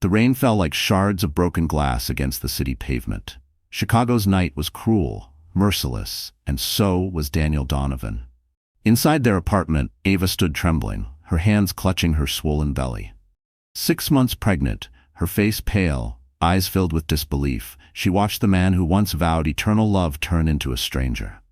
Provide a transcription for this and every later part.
The rain fell like shards of broken glass against the city pavement. Chicago's night was cruel, merciless, and so was Daniel Donovan. Inside their apartment, Ava stood trembling, her hands clutching her swollen belly. 6 months pregnant, her face pale, eyes filled with disbelief, she watched the man who once vowed eternal love turn into a stranger.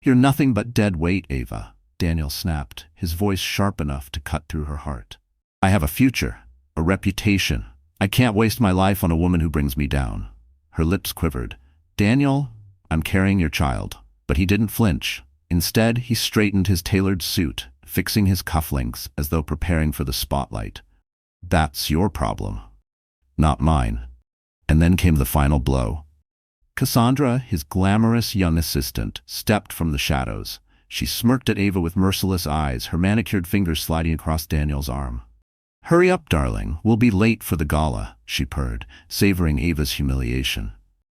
"You're nothing but dead weight, Ava," Daniel snapped, his voice sharp enough to cut through her heart. "I have a future, a reputation. I can't waste my life on a woman who brings me down." Her lips quivered. "Daniel, I'm carrying your child." But he didn't flinch. Instead, he straightened his tailored suit, fixing his cufflinks as though preparing for the spotlight. "That's your problem, not mine." And then came the final blow. Cassandra, his glamorous young assistant, stepped from the shadows. She smirked at Ava with merciless eyes, her manicured fingers sliding across Daniel's arm. "Hurry up, darling, we'll be late for the gala," she purred, savoring Ava's humiliation.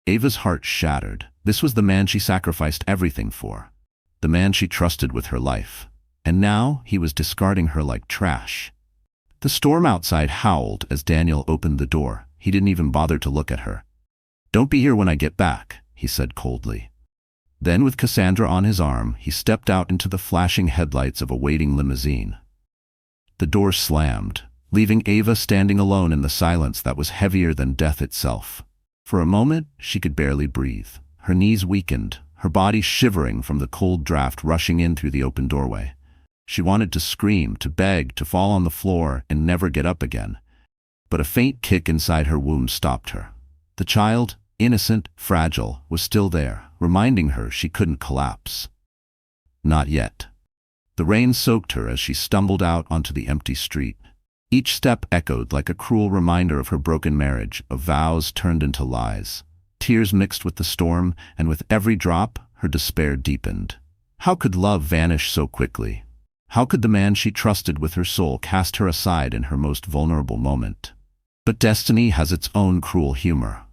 Ava's heart shattered. This was the man she sacrificed everything for, the man she trusted with her life. And now he was discarding her like trash. The storm outside howled as Daniel opened the door. He didn't even bother to look at her. "Don't be here when I get back," he said coldly. Then, with Cassandra on his arm, he stepped out into the flashing headlights of a waiting limousine. The door slammed, leaving Ava standing alone in the silence that was heavier than death itself. For a moment, she could barely breathe. Her knees weakened, her body shivering from the cold draft rushing in through the open doorway. She wanted to scream, to beg, to fall on the floor and never get up again. But a faint kick inside her womb stopped her. The child, innocent, fragile, was still there, reminding her she couldn't collapse. Not yet. The rain soaked her as she stumbled out onto the empty street. Each step echoed like a cruel reminder of her broken marriage, of vows turned into lies. Tears mixed with the storm, and with every drop, her despair deepened. How could love vanish so quickly? How could the man she trusted with her soul cast her aside in her most vulnerable moment? But destiny has its own cruel humor.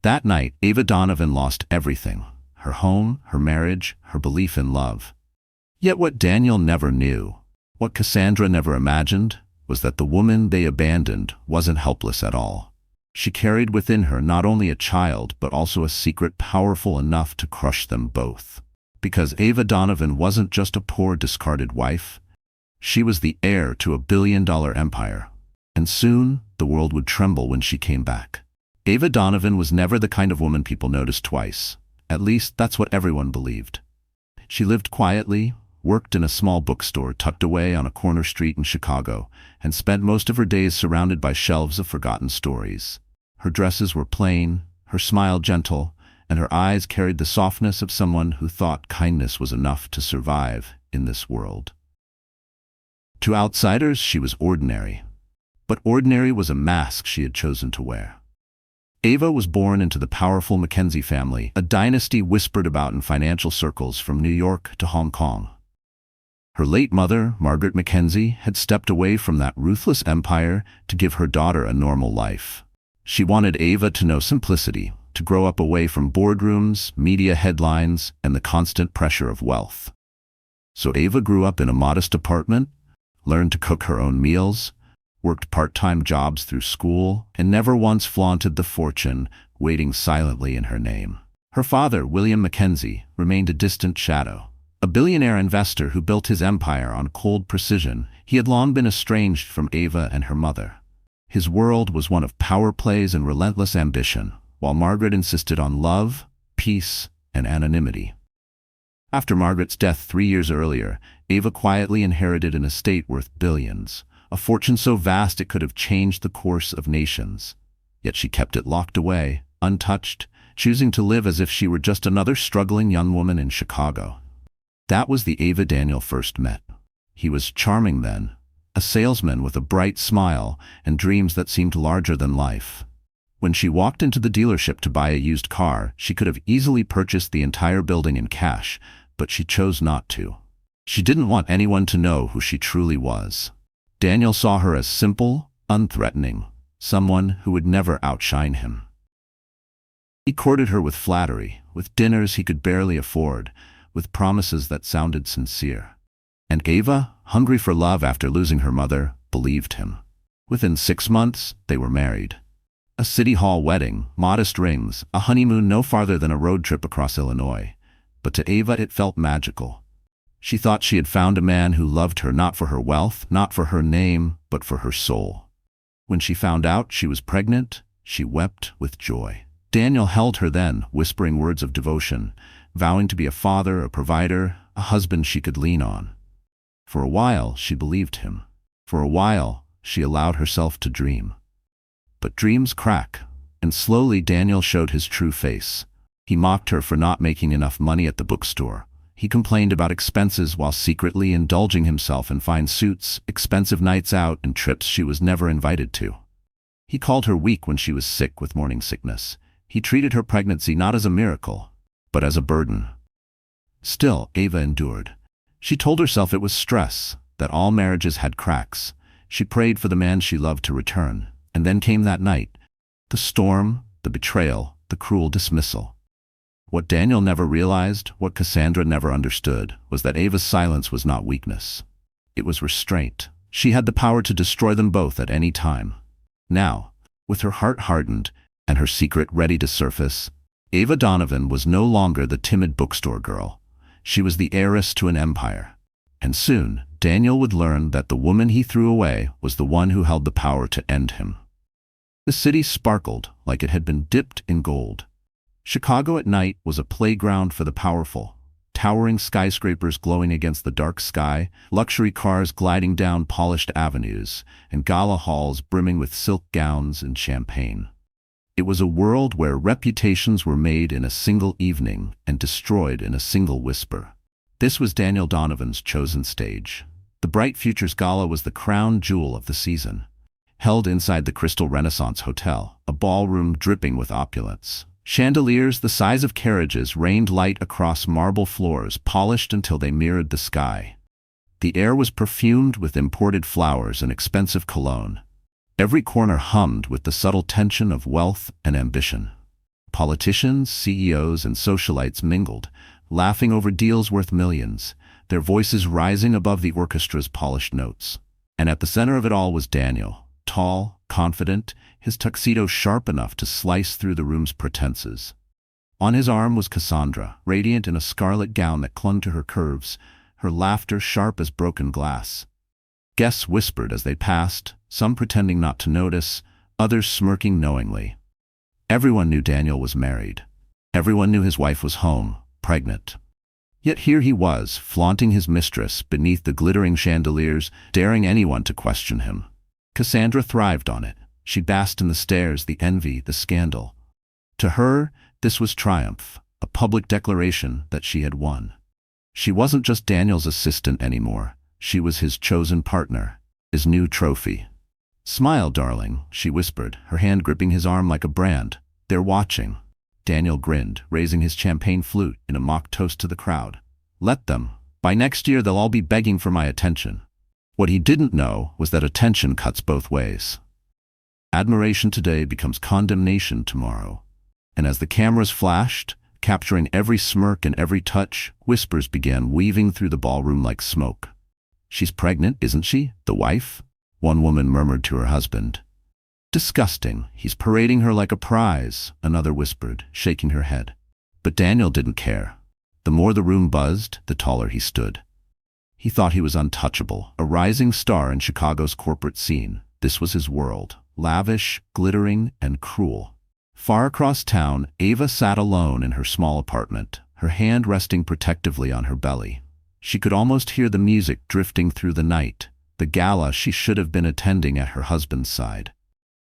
That night, Ava Donovan lost everything: her home, her marriage, her belief in love. Yet what Daniel never knew, what Cassandra never imagined, was that the woman they abandoned wasn't helpless at all. She carried within her not only a child, but also a secret powerful enough to crush them both. Because Ava Donovan wasn't just a poor, discarded wife. She was the heir to a billion-dollar empire. And soon, the world would tremble when she came back. Ava Donovan was never the kind of woman people noticed twice. At least, that's what everyone believed. She lived quietly, worked in a small bookstore tucked away on a corner street in Chicago, and spent most of her days surrounded by shelves of forgotten stories. Her dresses were plain, her smile gentle, and her eyes carried the softness of someone who thought kindness was enough to survive in this world. To outsiders, she was ordinary. But ordinary was a mask she had chosen to wear. Ava was born into the powerful Mackenzie family, a dynasty whispered about in financial circles from New York to Hong Kong. Her late mother, Margaret Mackenzie, had stepped away from that ruthless empire to give her daughter a normal life. She wanted Ava to know simplicity, to grow up away from boardrooms, media headlines, and the constant pressure of wealth. So Ava grew up in a modest apartment, learned to cook her own meals, worked part-time jobs through school, and never once flaunted the fortune waiting silently in her name. Her father, William Mackenzie, remained a distant shadow. A billionaire investor who built his empire on cold precision, he had long been estranged from Ava and her mother. His world was one of power plays and relentless ambition, while Margaret insisted on love, peace, and anonymity. After Margaret's death 3 years earlier, Ava quietly inherited an estate worth billions, a fortune so vast it could have changed the course of nations. Yet she kept it locked away, untouched, choosing to live as if she were just another struggling young woman in Chicago. That was the Ava Daniel first met. He was charming then, a salesman with a bright smile and dreams that seemed larger than life. When she walked into the dealership to buy a used car, she could have easily purchased the entire building in cash, but she chose not to. She didn't want anyone to know who she truly was. Daniel saw her as simple, unthreatening, someone who would never outshine him. He courted her with flattery, with dinners he could barely afford, with promises that sounded sincere. And Ava, hungry for love after losing her mother, believed him. Within 6 months, they were married. A city hall wedding, modest rings, a honeymoon no farther than a road trip across Illinois. But to Ava it felt magical. She thought she had found a man who loved her not for her wealth, not for her name, but for her soul. When she found out she was pregnant, she wept with joy. Daniel held her then, whispering words of devotion, vowing to be a father, a provider, a husband she could lean on. For a while, she believed him. For a while, she allowed herself to dream. But dreams crack, and slowly Daniel showed his true face. He mocked her for not making enough money at the bookstore. He complained about expenses while secretly indulging himself in fine suits, expensive nights out, and trips she was never invited to. He called her weak when she was sick with morning sickness. He treated her pregnancy not as a miracle, but as a burden. Still, Ava endured. She told herself it was stress, that all marriages had cracks. She prayed for the man she loved to return. And then came that night. The storm, the betrayal, the cruel dismissal. What Daniel never realized, what Cassandra never understood, was that Ava's silence was not weakness. It was restraint. She had the power to destroy them both at any time. Now, with her heart hardened and her secret ready to surface, Ava Donovan was no longer the timid bookstore girl. She was the heiress to an empire. And soon, Daniel would learn that the woman he threw away was the one who held the power to end him. The city sparkled like it had been dipped in gold. Chicago at night was a playground for the powerful. Towering skyscrapers glowing against the dark sky, luxury cars gliding down polished avenues, and gala halls brimming with silk gowns and champagne. It was a world where reputations were made in a single evening and destroyed in a single whisper. This was Daniel Donovan's chosen stage. The Bright Futures Gala was the crown jewel of the season. Held inside the Crystal Renaissance Hotel, a ballroom dripping with opulence. Chandeliers the size of carriages rained light across marble floors, polished until they mirrored the sky. The air was perfumed with imported flowers and expensive cologne. Every corner hummed with the subtle tension of wealth and ambition. Politicians, CEOs, and socialites mingled, laughing over deals worth millions, their voices rising above the orchestra's polished notes. And at the center of it all was Daniel. Tall, confident, his tuxedo sharp enough to slice through the room's pretenses. On his arm was Cassandra, radiant in a scarlet gown that clung to her curves, her laughter sharp as broken glass. Guests whispered as they passed, some pretending not to notice, others smirking knowingly. Everyone knew Daniel was married. Everyone knew his wife was home, pregnant. Yet here he was, flaunting his mistress beneath the glittering chandeliers, daring anyone to question him. Cassandra thrived on it. She basked in the stares, the envy, the scandal. To her, this was triumph, a public declaration that she had won. She wasn't just Daniel's assistant anymore. She was his chosen partner, his new trophy. "Smile, darling," she whispered, her hand gripping his arm like a brand. "They're watching." Daniel grinned, raising his champagne flute in a mock toast to the crowd. "Let them. By next year they'll all be begging for my attention." What he didn't know was that attention cuts both ways. Admiration today becomes condemnation tomorrow. And as the cameras flashed, capturing every smirk and every touch, whispers began weaving through the ballroom like smoke. "She's pregnant, isn't she? The wife?" one woman murmured to her husband. "Disgusting. He's parading her like a prize," another whispered, shaking her head. But Daniel didn't care. The more the room buzzed, the taller he stood. He thought he was untouchable, a rising star in Chicago's corporate scene. This was his world, lavish, glittering, and cruel. Far across town, Ava sat alone in her small apartment, her hand resting protectively on her belly. She could almost hear the music drifting through the night, the gala she should have been attending at her husband's side.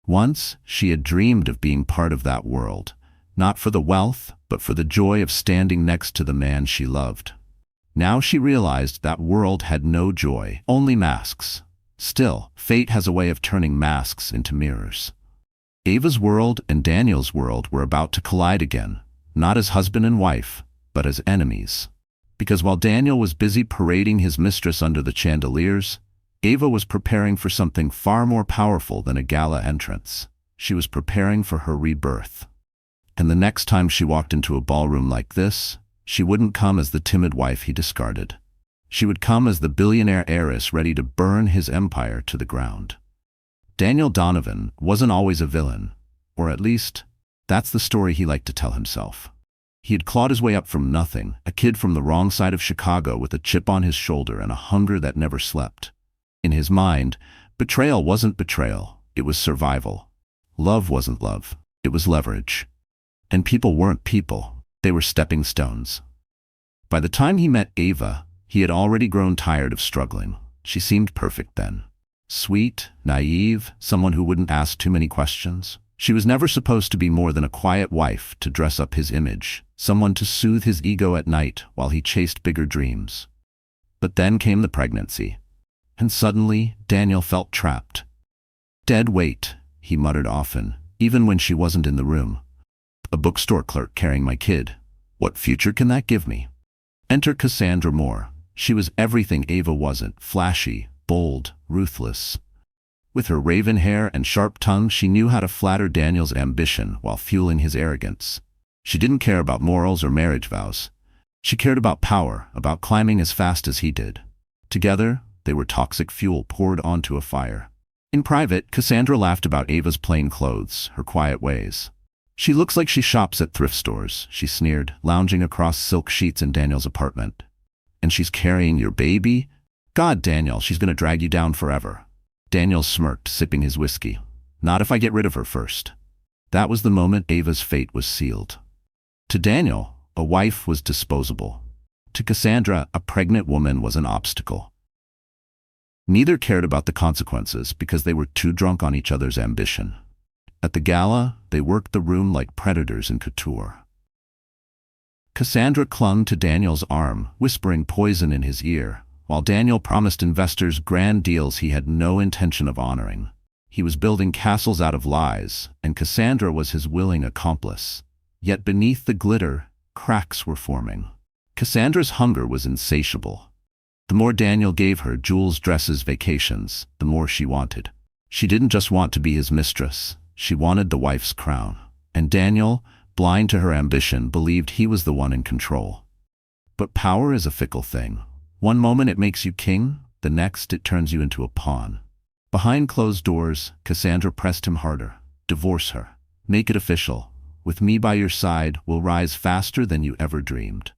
Once, she had dreamed of being part of that world, not for the wealth, but for the joy of standing next to the man she loved. Now she realized that world had no joy, only masks. Still, fate has a way of turning masks into mirrors. Ava's world and Daniel's world were about to collide again, not as husband and wife, but as enemies. Because while Daniel was busy parading his mistress under the chandeliers, Ava was preparing for something far more powerful than a gala entrance. She was preparing for her rebirth. And the next time she walked into a ballroom like this, she wouldn't come as the timid wife he discarded. She would come as the billionaire heiress ready to burn his empire to the ground. Daniel Donovan wasn't always a villain. Or at least, that's the story he liked to tell himself. He had clawed his way up from nothing, a kid from the wrong side of Chicago with a chip on his shoulder and a hunger that never slept. In his mind, betrayal wasn't betrayal, it was survival. Love wasn't love, it was leverage. And people weren't people, they were stepping stones. By the time he met Ava, he had already grown tired of struggling. She seemed perfect then. Sweet, naive, someone who wouldn't ask too many questions. She was never supposed to be more than a quiet wife to dress up his image, someone to soothe his ego at night while he chased bigger dreams. But then came the pregnancy. And suddenly, Daniel felt trapped. Dead weight, he muttered often, even when she wasn't in the room. A bookstore clerk carrying my kid. What future can that give me? Enter Cassandra Moore. She was everything Ava wasn't, flashy, bold, ruthless. With her raven hair and sharp tongue, she knew how to flatter Daniel's ambition while fueling his arrogance. She didn't care about morals or marriage vows. She cared about power, about climbing as fast as he did. Together, they were toxic fuel poured onto a fire. In private, Cassandra laughed about Ava's plain clothes, her quiet ways. She looks like she shops at thrift stores, she sneered, lounging across silk sheets in Daniel's apartment. And she's carrying your baby? God, Daniel, she's gonna drag you down forever. Daniel smirked, sipping his whiskey. Not if I get rid of her first. That was the moment Ava's fate was sealed. To Daniel, a wife was disposable. To Cassandra, a pregnant woman was an obstacle. Neither cared about the consequences because they were too drunk on each other's ambition. At the gala, they worked the room like predators in couture. Cassandra clung to Daniel's arm, whispering poison in his ear, while Daniel promised investors grand deals he had no intention of honoring. He was building castles out of lies, and Cassandra was his willing accomplice. Yet beneath the glitter, cracks were forming. Cassandra's hunger was insatiable. The more Daniel gave her jewels, dresses, vacations, the more she wanted. She didn't just want to be his mistress. She wanted the wife's crown. And Daniel, blind to her ambition, believed he was the one in control. But power is a fickle thing. One moment it makes you king, the next it turns you into a pawn. Behind closed doors, Cassandra pressed him harder. Divorce her. Make it official. With me by your side, we'll rise faster than you ever dreamed.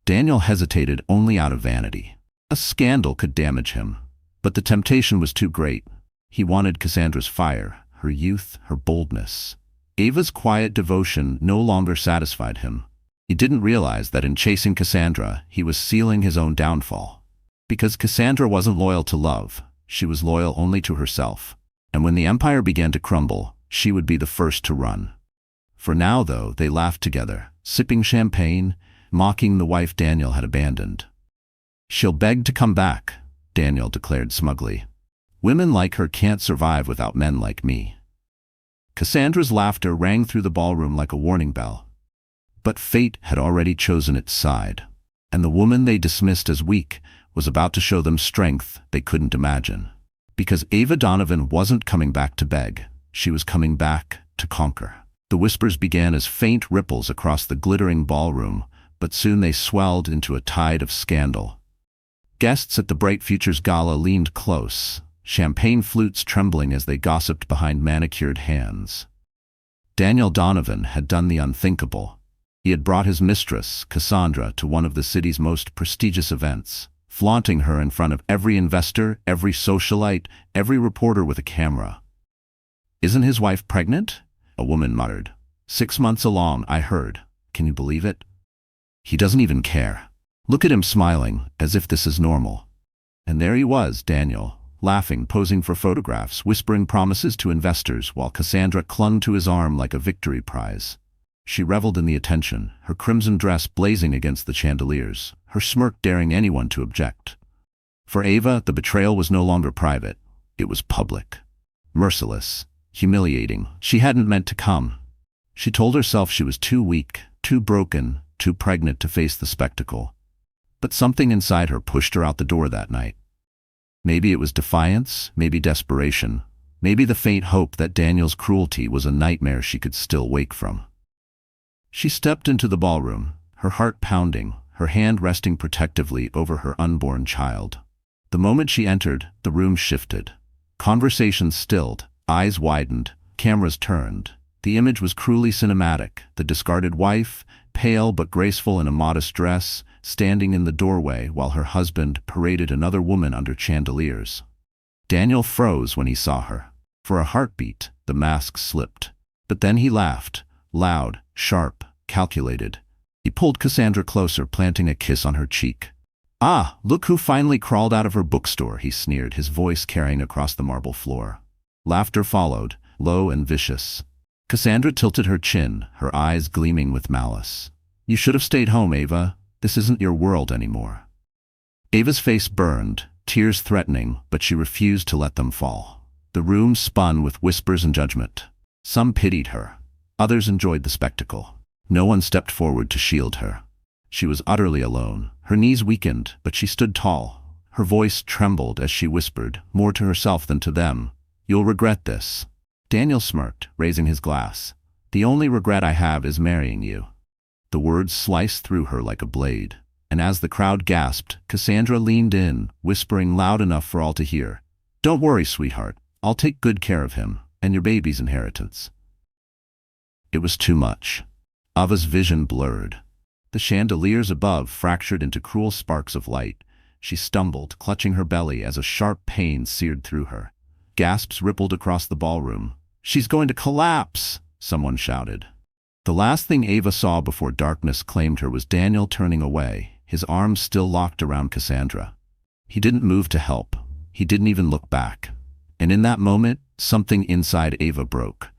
Daniel hesitated only out of vanity. A scandal could damage him. But the temptation was too great. He wanted Cassandra's fire, her youth, her boldness. Ava's quiet devotion no longer satisfied him. He didn't realize that in chasing Cassandra, he was sealing his own downfall. Because Cassandra wasn't loyal to love, she was loyal only to herself. And when the empire began to crumble, she would be the first to run. For now, though, they laughed together, sipping champagne, mocking the wife Daniel had abandoned. She'll beg to come back, Daniel declared smugly. Women like her can't survive without men like me. Cassandra's laughter rang through the ballroom like a warning bell. But fate had already chosen its side, and the woman they dismissed as weak was about to show them strength they couldn't imagine. Because Ava Donovan wasn't coming back to beg, she was coming back to conquer. The whispers began as faint ripples across the glittering ballroom, but soon they swelled into a tide of scandal. Guests at the Bright Futures Gala leaned close, champagne flutes trembling as they gossiped behind manicured hands. Daniel Donovan had done the unthinkable. He had brought his mistress, Cassandra, to one of the city's most prestigious events, flaunting her in front of every investor, every socialite, every reporter with a camera. "Isn't his wife pregnant?" a woman muttered. "6 months along, I heard. Can you believe it?" He doesn't even care. Look at him smiling, as if this is normal. And there he was, Daniel, laughing, posing for photographs, whispering promises to investors while Cassandra clung to his arm like a victory prize. She reveled in the attention, her crimson dress blazing against the chandeliers, her smirk daring anyone to object. For Ava, the betrayal was no longer private. It was public. Merciless. Humiliating. She hadn't meant to come. She told herself she was too weak, too broken, too pregnant to face the spectacle. But something inside her pushed her out the door that night. Maybe it was defiance, maybe desperation, maybe the faint hope that Daniel's cruelty was a nightmare she could still wake from. She stepped into the ballroom, her heart pounding, her hand resting protectively over her unborn child. The moment she entered, the room shifted. Conversations stilled, eyes widened, cameras turned, The image was cruelly cinematic, the discarded wife, pale but graceful in a modest dress, standing in the doorway while her husband paraded another woman under chandeliers. Daniel froze when he saw her. For a heartbeat, the mask slipped. But then he laughed, loud, sharp, calculated. He pulled Cassandra closer, planting a kiss on her cheek. "Ah, look who finally crawled out of her bookstore," he sneered, his voice carrying across the marble floor. Laughter followed, low and vicious. Cassandra tilted her chin, her eyes gleaming with malice. "You should have stayed home, Ava. This isn't your world anymore." Ava's face burned, tears threatening, but she refused to let them fall. The room spun with whispers and judgment. Some pitied her. Others enjoyed the spectacle. No one stepped forward to shield her. She was utterly alone. Her knees weakened, but she stood tall. Her voice trembled as she whispered, more to herself than to them, "You'll regret this." Daniel smirked, raising his glass. "The only regret I have is marrying you." The words sliced through her like a blade, and as the crowd gasped, Cassandra leaned in, whispering loud enough for all to hear, "Don't worry, sweetheart. I'll take good care of him, and your baby's inheritance." It was too much. Ava's vision blurred. The chandeliers above fractured into cruel sparks of light. She stumbled, clutching her belly as a sharp pain seared through her. Gasps rippled across the ballroom. "She's going to collapse!" someone shouted. The last thing Ava saw before darkness claimed her was Daniel turning away, his arms still locked around Cassandra. He didn't move to help. He didn't even look back. And in that moment, something inside Ava broke.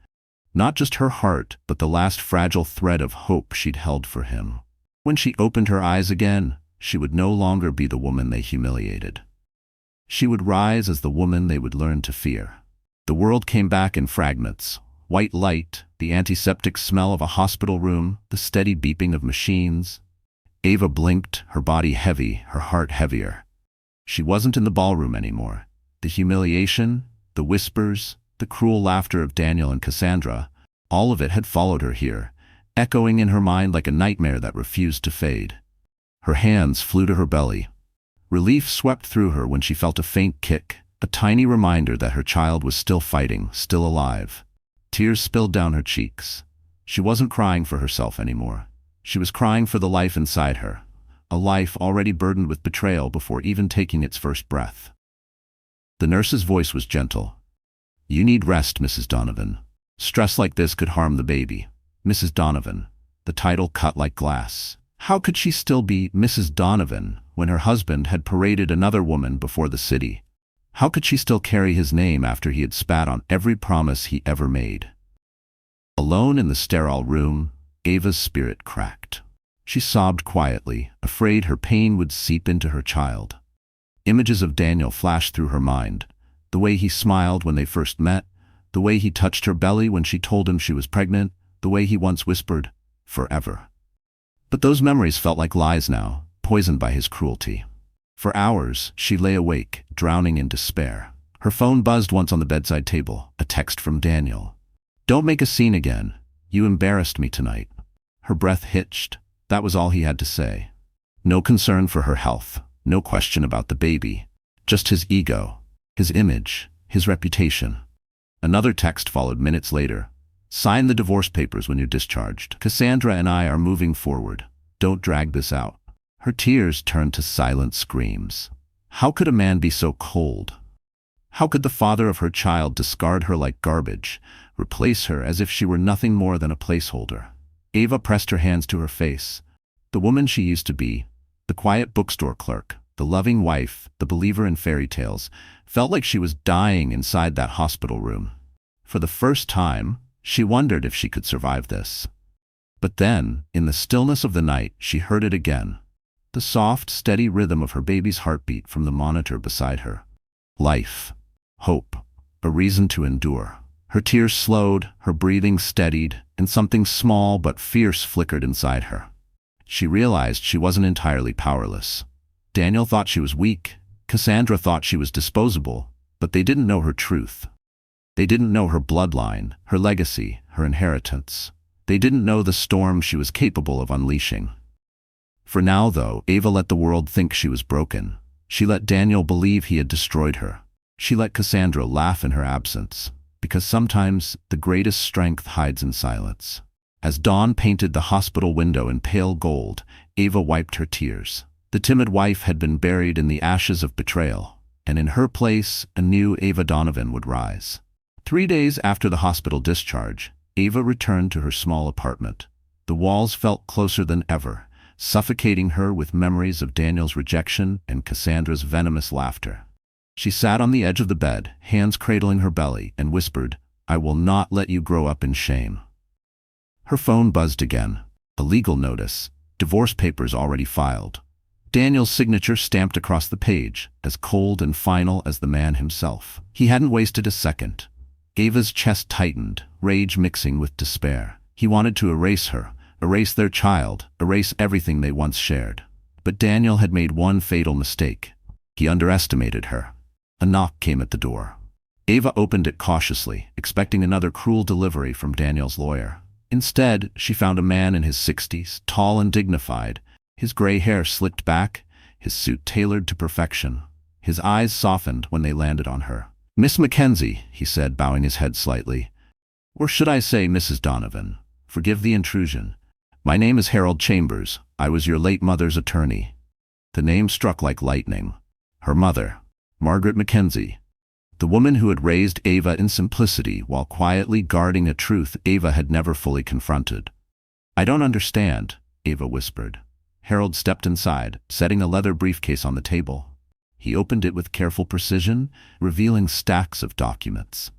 Not just her heart, but the last fragile thread of hope she'd held for him. When she opened her eyes again, she would no longer be the woman they humiliated. She would rise as the woman they would learn to fear. The world came back in fragments. White light, the antiseptic smell of a hospital room, the steady beeping of machines. Ava blinked, her body heavy, her heart heavier. She wasn't in the ballroom anymore. The humiliation, the whispers, the cruel laughter of Daniel and Cassandra, all of it had followed her here, echoing in her mind like a nightmare that refused to fade. Her hands flew to her belly. Relief swept through her when she felt a faint kick, a tiny reminder that her child was still fighting, still alive. Tears spilled down her cheeks. She wasn't crying for herself anymore. She was crying for the life inside her, a life already burdened with betrayal before even taking its first breath. The nurse's voice was gentle. "You need rest, Mrs. Donovan. Stress like this could harm the baby." Mrs. Donovan, the title cut like glass. How could she still be Mrs. Donovan when her husband had paraded another woman before the city? How could she still carry his name after he had spat on every promise he ever made? Alone in the sterile room, Ava's spirit cracked. She sobbed quietly, afraid her pain would seep into her child. Images of Daniel flashed through her mind. The way he smiled when they first met, the way he touched her belly when she told him she was pregnant, the way he once whispered, "Forever." But those memories felt like lies now, poisoned by his cruelty. For hours, she lay awake, drowning in despair. Her phone buzzed once on the bedside table, a text from Daniel. "Don't make a scene again. You embarrassed me tonight." Her breath hitched. That was all he had to say. No concern for her health, no question about the baby. Just his ego, his image, his reputation. Another text followed minutes later. "Sign the divorce papers when you're discharged. Cassandra and I are moving forward. Don't drag this out." Her tears turned to silent screams. How could a man be so cold? How could the father of her child discard her like garbage, replace her as if she were nothing more than a placeholder? Ava pressed her hands to her face. The woman she used to be, the quiet bookstore clerk, the loving wife, the believer in fairy tales, felt like she was dying inside that hospital room. For the first time, she wondered if she could survive this. But then, in the stillness of the night, she heard it again. The soft, steady rhythm of her baby's heartbeat from the monitor beside her. Life. Hope. A reason to endure. Her tears slowed, her breathing steadied, and something small but fierce flickered inside her. She realized she wasn't entirely powerless. Daniel thought she was weak. Cassandra thought she was disposable, but they didn't know her truth. They didn't know her bloodline, her legacy, her inheritance. They didn't know the storm she was capable of unleashing. For now, though, Ava let the world think she was broken. She let Daniel believe he had destroyed her. She let Cassandra laugh in her absence. because sometimes the greatest strength hides in silence. As dawn painted the hospital window in pale gold, Ava wiped her tears. The timid wife had been buried in the ashes of betrayal, and in her place, a new Ava Donovan would rise. 3 days after the hospital discharge, Ava returned to her small apartment. The walls felt closer than ever, suffocating her with memories of Daniel's rejection and Cassandra's venomous laughter. She sat on the edge of the bed, hands cradling her belly, and whispered, "I will not let you grow up in shame." Her phone buzzed again. A legal notice, divorce papers already filed. Daniel's signature stamped across the page, as cold and final as the man himself. He hadn't wasted a second. Ava's chest tightened, rage mixing with despair. He wanted to erase her, erase their child, erase everything they once shared. But Daniel had made one fatal mistake. He underestimated her. A knock came at the door. Ava opened it cautiously, expecting another cruel delivery from Daniel's lawyer. Instead, she found a man in his 60s, tall and dignified, his gray hair slicked back, his suit tailored to perfection. His eyes softened when they landed on her. "Miss Mackenzie," he said, bowing his head slightly. "Or should I say Mrs. Donovan? Forgive the intrusion. My name is Harold Chambers. I was your late mother's attorney." The name struck like lightning. Her mother, Margaret Mackenzie. The woman who had raised Ava in simplicity while quietly guarding a truth Ava had never fully confronted. "I don't understand," Ava whispered. Harold stepped inside, setting a leather briefcase on the table. He opened it with careful precision, revealing stacks of documents.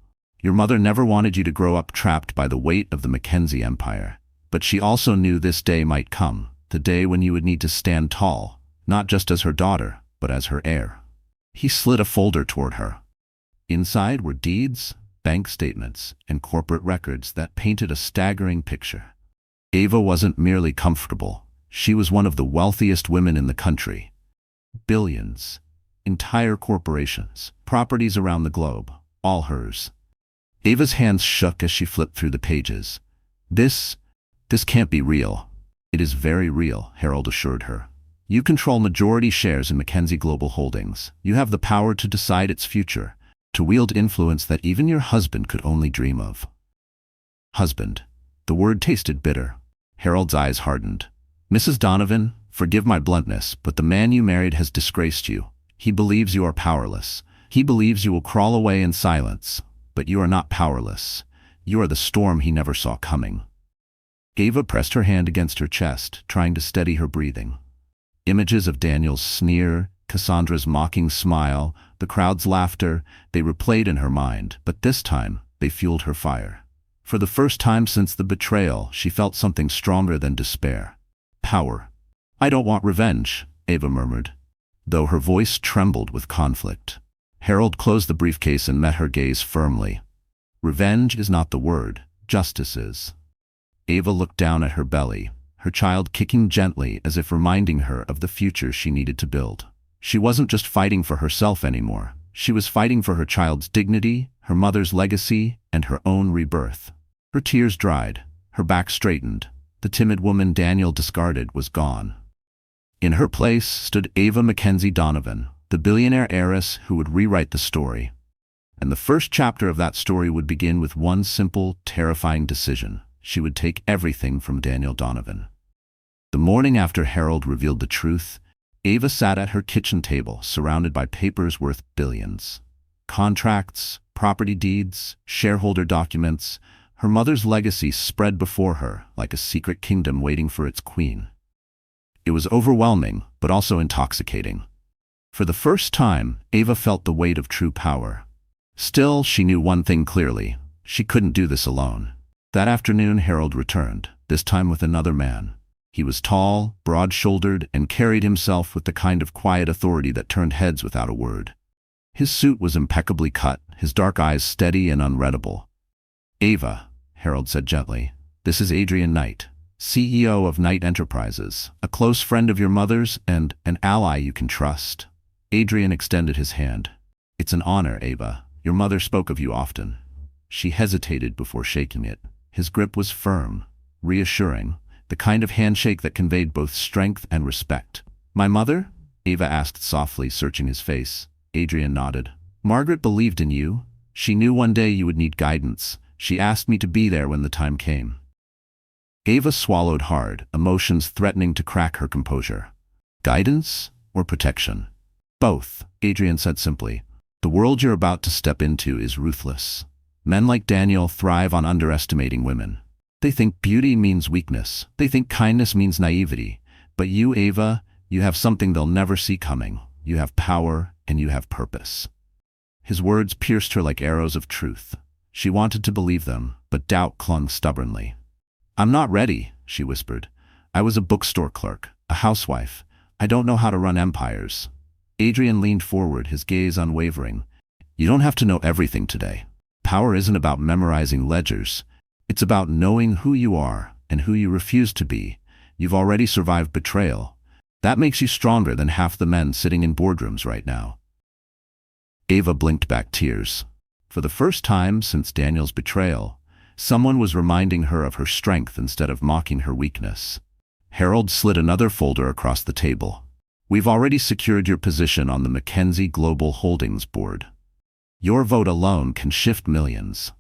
"Your mother never wanted you to grow up trapped by the weight of the Mackenzie empire. But she also knew this day might come, the day when you would need to stand tall, not just as her daughter, but as her heir." He slid a folder toward her. Inside were deeds, bank statements, and corporate records that painted a staggering picture. Ava wasn't merely comfortable. She was one of the wealthiest women in the country. Billions, entire corporations, properties around the globe, all hers. Ava's hands shook as she flipped through the pages. This can't be real." "It is very real," Harold assured her. "You control majority shares in Mackenzie Global Holdings. You have the power to decide its future, to wield influence that even your husband could only dream of." Husband. The word tasted bitter. Harold's eyes hardened. "Mrs. Donovan, forgive my bluntness, but the man you married has disgraced you. He believes you are powerless. He believes you will crawl away in silence. But you are not powerless. You are the storm he never saw coming." Ava pressed her hand against her chest, trying to steady her breathing. Images of Daniel's sneer, Cassandra's mocking smile, the crowd's laughter, they replayed in her mind, but this time they fueled her fire. For the first time since the betrayal, she felt something stronger than despair. Power. "I don't want revenge," Ava murmured, though her voice trembled with conflict. Harold closed the briefcase and met her gaze firmly. "Revenge is not the word, justice is." Ava looked down at her belly, her child kicking gently as if reminding her of the future she needed to build. She wasn't just fighting for herself anymore. She was fighting for her child's dignity, her mother's legacy, and her own rebirth. Her tears dried, her back straightened. The timid woman Daniel discarded was gone. In her place stood Ava Mackenzie Donovan, the billionaire heiress who would rewrite the story. And the first chapter of that story would begin with one simple, terrifying decision. She would take everything from Daniel Donovan. The morning after Harold revealed the truth, Ava sat at her kitchen table, surrounded by papers worth billions. Contracts, property deeds, shareholder documents. Her mother's legacy spread before her like a secret kingdom waiting for its queen. It was overwhelming, but also intoxicating. For the first time, Ava felt the weight of true power. Still, she knew one thing clearly. She couldn't do this alone. That afternoon, Harold returned, this time with another man. He was tall, broad-shouldered, and carried himself with the kind of quiet authority that turned heads without a word. His suit was impeccably cut, his dark eyes steady and unreadable. "Ava," Harold said gently, "this is Adrian Knight, CEO of Knight Enterprises, a close friend of your mother's and an ally you can trust." Adrian extended his hand. "It's an honor, Ava. Your mother spoke of you often." She hesitated before shaking it. His grip was firm, reassuring, the kind of handshake that conveyed both strength and respect. "My mother?" Ava asked softly, searching his face. Adrian nodded. "Margaret believed in you. She knew one day you would need guidance. She asked me to be there when the time came. Ava swallowed hard, emotions threatening to crack her composure. Guidance or protection? Both, Adrian said simply. The world you're about to step into is ruthless. Men like Daniel thrive on underestimating women. They think beauty means weakness. They think kindness means naivety. But you, Ava, you have something they'll never see coming. You have power and you have purpose. His words pierced her like arrows of truth. She wanted to believe them, but doubt clung stubbornly. I'm not ready, she whispered. I was a bookstore clerk, a housewife. I don't know how to run empires. Adrian leaned forward, his gaze unwavering. You don't have to know everything today. Power isn't about memorizing ledgers. It's about knowing who you are and who you refuse to be. You've already survived betrayal. That makes you stronger than half the men sitting in boardrooms right now. Ava blinked back tears. For the first time since Daniel's betrayal, someone was reminding her of her strength instead of mocking her weakness. Harold slid another folder across the table. We've already secured your position on the Mackenzie Global Holdings board. Your vote alone can shift millions.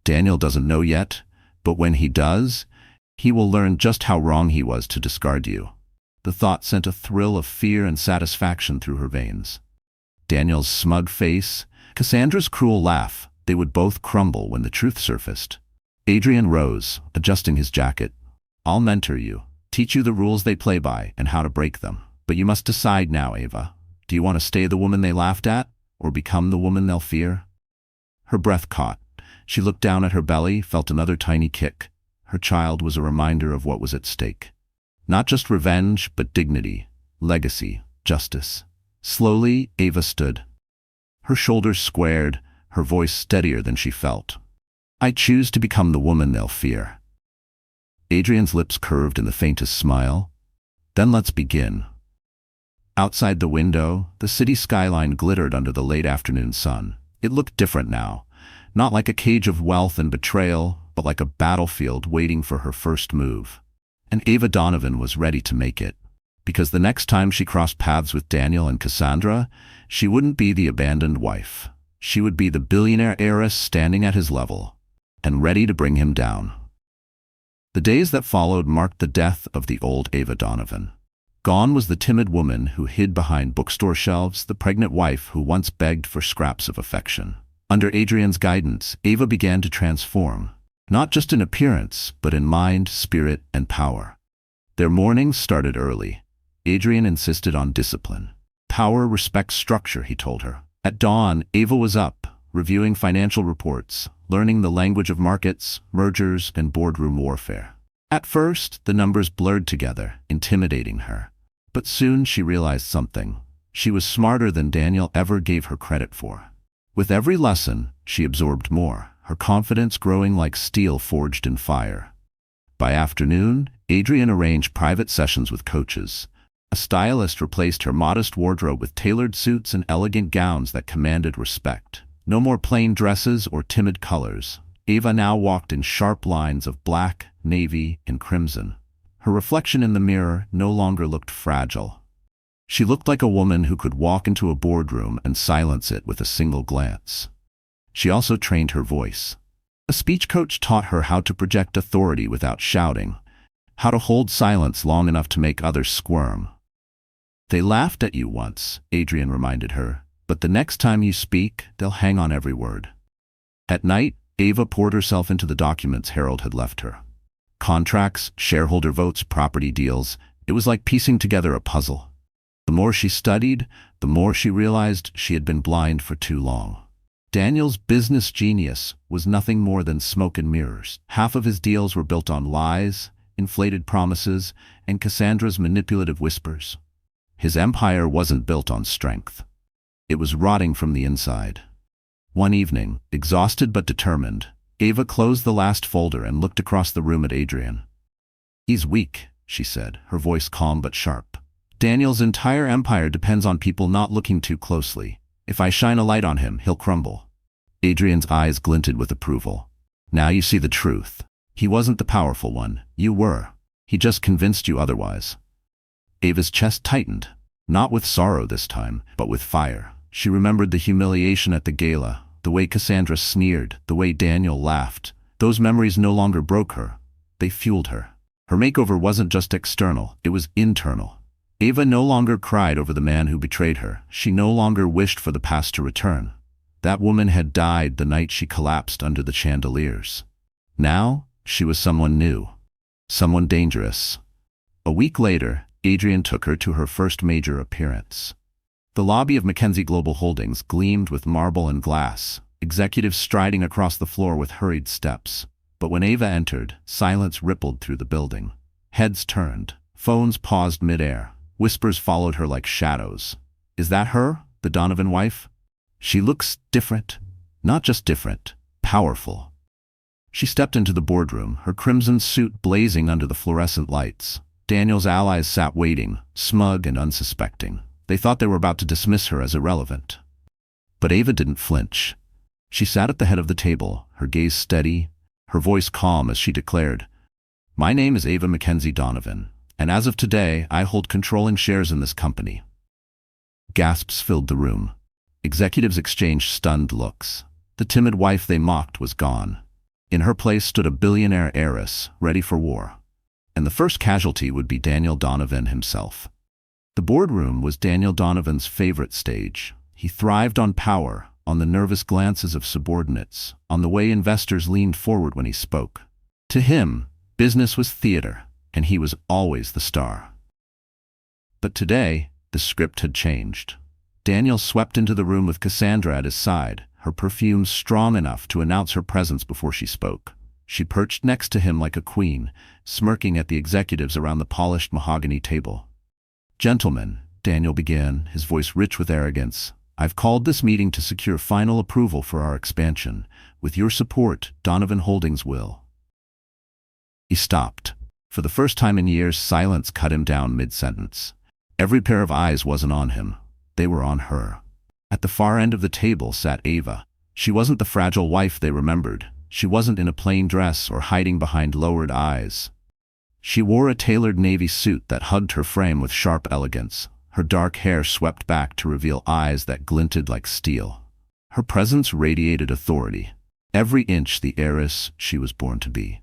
Daniel doesn't know yet, but when he does, he will learn just how wrong he was to discard you. The thought sent a thrill of fear and satisfaction through her veins. Daniel's smug face, Cassandra's cruel laugh, they would both crumble when the truth surfaced. Adrian rose, adjusting his jacket. I'll mentor you, teach you the rules they play by and how to break them. But you must decide now, Ava. Do you want to stay the woman they laughed at, or become the woman they'll fear? Her breath caught. She looked down at her belly, felt another tiny kick. Her child was a reminder of what was at stake. Not just revenge, but dignity, legacy, justice. Slowly, Ava stood. Her shoulders squared, her voice steadier than she felt. I choose to become the woman they'll fear. Adrian's lips curved in the faintest smile. Then let's begin. Outside the window, the city skyline glittered under the late afternoon sun. It looked different now, not like a cage of wealth and betrayal, but like a battlefield waiting for her first move. And Ava Donovan was ready to make it, because the next time she crossed paths with Daniel and Cassandra, she wouldn't be the abandoned wife. She would be the billionaire heiress standing at his level, and ready to bring him down. The days that followed marked the death of the old Ava Donovan. Gone was the timid woman who hid behind bookstore shelves, the pregnant wife who once begged for scraps of affection. Under Adrian's guidance, Ava began to transform, not just in appearance, but in mind, spirit, and power. Their mornings started early. Adrian insisted on discipline. Power respects structure, he told her. At dawn, Ava was up, reviewing financial reports, learning the language of markets, mergers, and boardroom warfare. At first, the numbers blurred together, intimidating her. But soon she realized something. She was smarter than Daniel ever gave her credit for. With every lesson, she absorbed more, her confidence growing like steel forged in fire. By afternoon, Adrian arranged private sessions with coaches. A stylist replaced her modest wardrobe with tailored suits and elegant gowns that commanded respect. No more plain dresses or timid colors. Ava now walked in sharp lines of black, navy, and crimson. Her reflection in the mirror no longer looked fragile. She looked like a woman who could walk into a boardroom and silence it with a single glance. She also trained her voice. A speech coach taught her how to project authority without shouting, how to hold silence long enough to make others squirm. They laughed at you once, Adrian reminded her, but the next time you speak, they'll hang on every word. At night, Ava poured herself into the documents Harold had left her. Contracts, shareholder votes, property deals. It was like piecing together a puzzle. The more she studied, the more she realized she had been blind for too long. Daniel's business genius was nothing more than smoke and mirrors. Half of his deals were built on lies, inflated promises, and Cassandra's manipulative whispers. His empire wasn't built on strength. It was rotting from the inside. One evening, exhausted but determined, Ava closed the last folder and looked across the room at Adrian. He's weak, she said, her voice calm but sharp. Daniel's entire empire depends on people not looking too closely. If I shine a light on him, he'll crumble. Adrian's eyes glinted with approval. Now you see the truth. He wasn't the powerful one. You were. He just convinced you otherwise. Ava's chest tightened, not with sorrow this time, but with fire. She remembered the humiliation at the gala, the way Cassandra sneered, the way Daniel laughed. Those memories no longer broke her. They fueled her. Her makeover wasn't just external, it was internal. Ava no longer cried over the man who betrayed her. She no longer wished for the past to return. That woman had died the night she collapsed under the chandeliers. Now, she was someone new. Someone dangerous. A week later, Adrian took her to her first major appearance. The lobby of Mackenzie Global Holdings gleamed with marble and glass, executives striding across the floor with hurried steps. But when Ava entered, silence rippled through the building. Heads turned. Phones paused midair. Whispers followed her like shadows. Is that her, the Donovan wife? She looks different. Not just different, powerful. She stepped into the boardroom, her crimson suit blazing under the fluorescent lights. Daniel's allies sat waiting, smug and unsuspecting. They thought they were about to dismiss her as irrelevant. But Ava didn't flinch. She sat at the head of the table, her gaze steady, her voice calm as she declared, "My name is Ava Mackenzie Donovan, and as of today, I hold controlling shares in this company." Gasps filled the room. Executives exchanged stunned looks. The timid wife they mocked was gone. In her place stood a billionaire heiress, ready for war. And the first casualty would be Daniel Donovan himself. The boardroom was Daniel Donovan's favorite stage. He thrived on power, on the nervous glances of subordinates, on the way investors leaned forward when he spoke. To him, business was theater, and he was always the star. But today, the script had changed. Daniel swept into the room with Cassandra at his side, her perfume strong enough to announce her presence before she spoke. She perched next to him like a queen, smirking at the executives around the polished mahogany table. "Gentlemen," Daniel began, his voice rich with arrogance, "I've called this meeting to secure final approval for our expansion. With your support, Donovan Holdings will." He stopped. For the first time in years, silence cut him down mid-sentence. Every pair of eyes wasn't on him. They were on her. At the far end of the table sat Ava. She wasn't the fragile wife they remembered. She wasn't in a plain dress or hiding behind lowered eyes. She wore a tailored navy suit that hugged her frame with sharp elegance, her dark hair swept back to reveal eyes that glinted like steel. Her presence radiated authority, every inch the heiress she was born to be.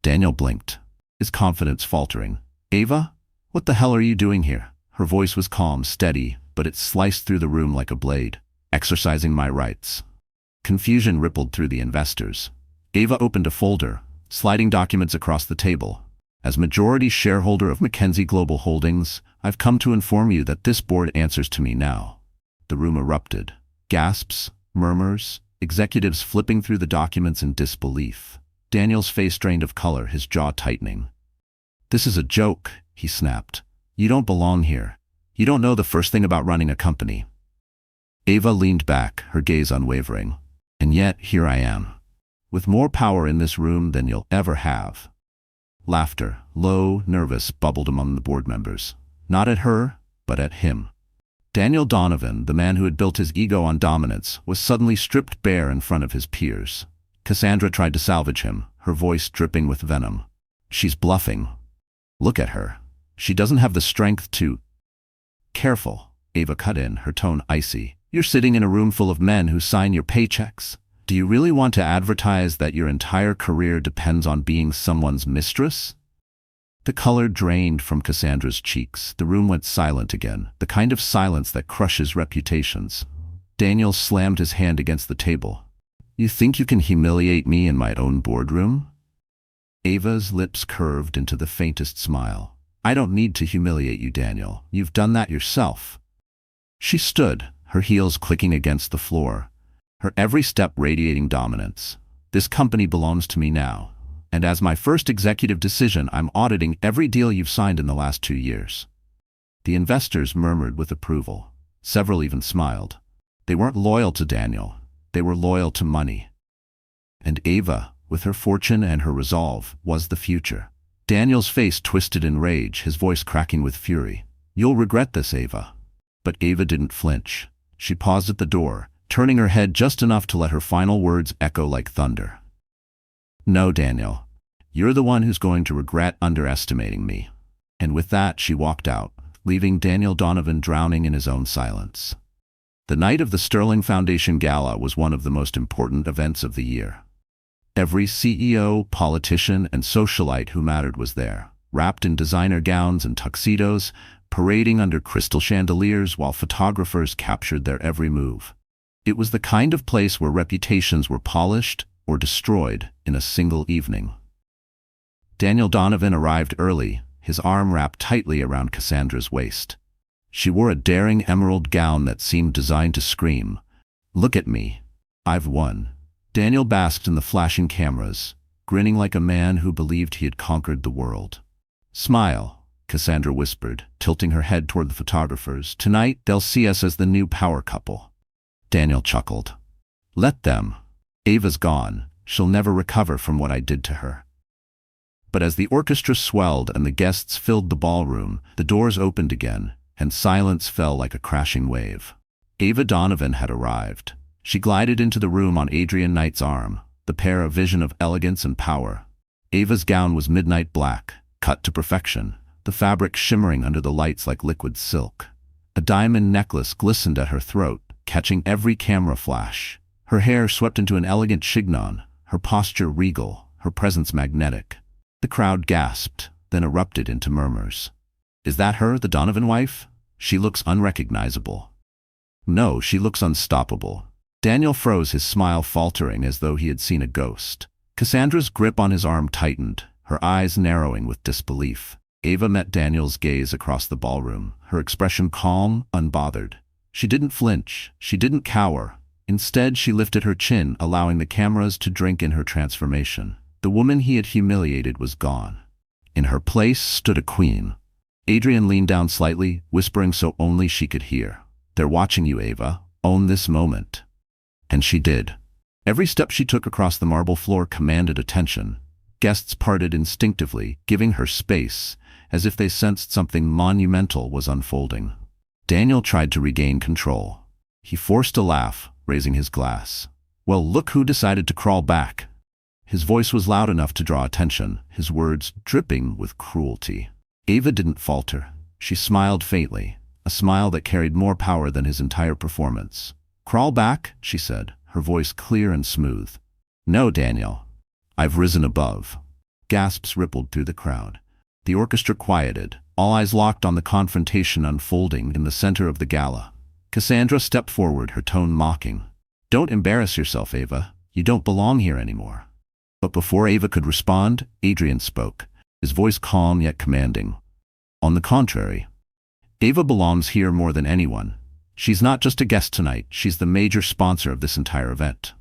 Daniel blinked, his confidence faltering. "Ava, what the hell are you doing here?" Her voice was calm, steady, but it sliced through the room like a blade. "Exercising my rights." Confusion rippled through the investors. Ava opened a folder, sliding documents across the table. "As majority shareholder of Mackenzie Global Holdings, I've come to inform you that this board answers to me now." The room erupted. Gasps, murmurs, executives flipping through the documents in disbelief. Daniel's face drained of color, his jaw tightening. "This is a joke," he snapped. "You don't belong here. You don't know the first thing about running a company." Ava leaned back, her gaze unwavering. "And yet, here I am, with more power in this room than you'll ever have." Laughter, low, nervous, bubbled among the board members. Not at her, but at him. Daniel Donovan, the man who had built his ego on dominance, was suddenly stripped bare in front of his peers. Cassandra tried to salvage him, her voice dripping with venom. "She's bluffing. Look at her. She doesn't have the strength to—" "Careful," Ava cut in, her tone icy. "You're sitting in a room full of men who sign your paychecks. Do you really want to advertise that your entire career depends on being someone's mistress?" The color drained from Cassandra's cheeks. The room went silent again, the kind of silence that crushes reputations. Daniel slammed his hand against the table. "You think you can humiliate me in my own boardroom?" Ava's lips curved into the faintest smile. "I don't need to humiliate you, Daniel. You've done that yourself." She stood, her heels clicking against the floor, her every step radiating dominance. "This company belongs to me now, and as my first executive decision, I'm auditing every deal you've signed in the last 2 years." The investors murmured with approval. Several even smiled. They weren't loyal to Daniel. They were loyal to money. And Ava, with her fortune and her resolve, was the future. Daniel's face twisted in rage, his voice cracking with fury. "You'll regret this, Ava." But Ava didn't flinch. She paused at the door, turning her head just enough to let her final words echo like thunder. "No, Daniel. You're the one who's going to regret underestimating me." And with that, she walked out, leaving Daniel Donovan drowning in his own silence. The night of the Sterling Foundation Gala was one of the most important events of the year. Every CEO, politician, and socialite who mattered was there, wrapped in designer gowns and tuxedos, parading under crystal chandeliers while photographers captured their every move. It was the kind of place where reputations were polished or destroyed in a single evening. Daniel Donovan arrived early, his arm wrapped tightly around Cassandra's waist. She wore a daring emerald gown that seemed designed to scream, "Look at me. I've won." Daniel basked in the flashing cameras, grinning like a man who believed he had conquered the world. "Smile," Cassandra whispered, tilting her head toward the photographers. "Tonight, they'll see us as the new power couple." Daniel chuckled. "Let them. Ava's gone. She'll never recover from what I did to her." But as the orchestra swelled and the guests filled the ballroom, the doors opened again, and silence fell like a crashing wave. Ava Donovan had arrived. She glided into the room on Adrian Knight's arm, the pair a vision of elegance and power. Ava's gown was midnight black, cut to perfection, the fabric shimmering under the lights like liquid silk. A diamond necklace glistened at her throat, catching every camera flash. Her hair swept into an elegant chignon, her posture regal, her presence magnetic. The crowd gasped, then erupted into murmurs. "Is that her, the Donovan wife? She looks unrecognizable." "No, she looks unstoppable." Daniel froze, his smile faltering as though he had seen a ghost. Cassandra's grip on his arm tightened, her eyes narrowing with disbelief. Ava met Daniel's gaze across the ballroom, her expression calm, unbothered. She didn't flinch, she didn't cower. Instead, she lifted her chin, allowing the cameras to drink in her transformation. The woman he had humiliated was gone. In her place stood a queen. Adrian leaned down slightly, whispering so only she could hear. "They're watching you, Ava. Own this moment." And she did. Every step she took across the marble floor commanded attention. Guests parted instinctively, giving her space, as if they sensed something monumental was unfolding. Daniel tried to regain control. He forced a laugh, raising his glass. "Well, look who decided to crawl back." His voice was loud enough to draw attention, his words dripping with cruelty. Ava didn't falter. She smiled faintly, a smile that carried more power than his entire performance. "Crawl back," she said, her voice clear and smooth. "No, Daniel. I've risen above." Gasps rippled through the crowd. The orchestra quieted, all eyes locked on the confrontation unfolding in the center of the gala. Cassandra stepped forward, her tone mocking. "Don't embarrass yourself, Ava. You don't belong here anymore." But before Ava could respond, Adrian spoke, his voice calm yet commanding. "On the contrary, Ava belongs here more than anyone. She's not just a guest tonight, she's the major sponsor of this entire event."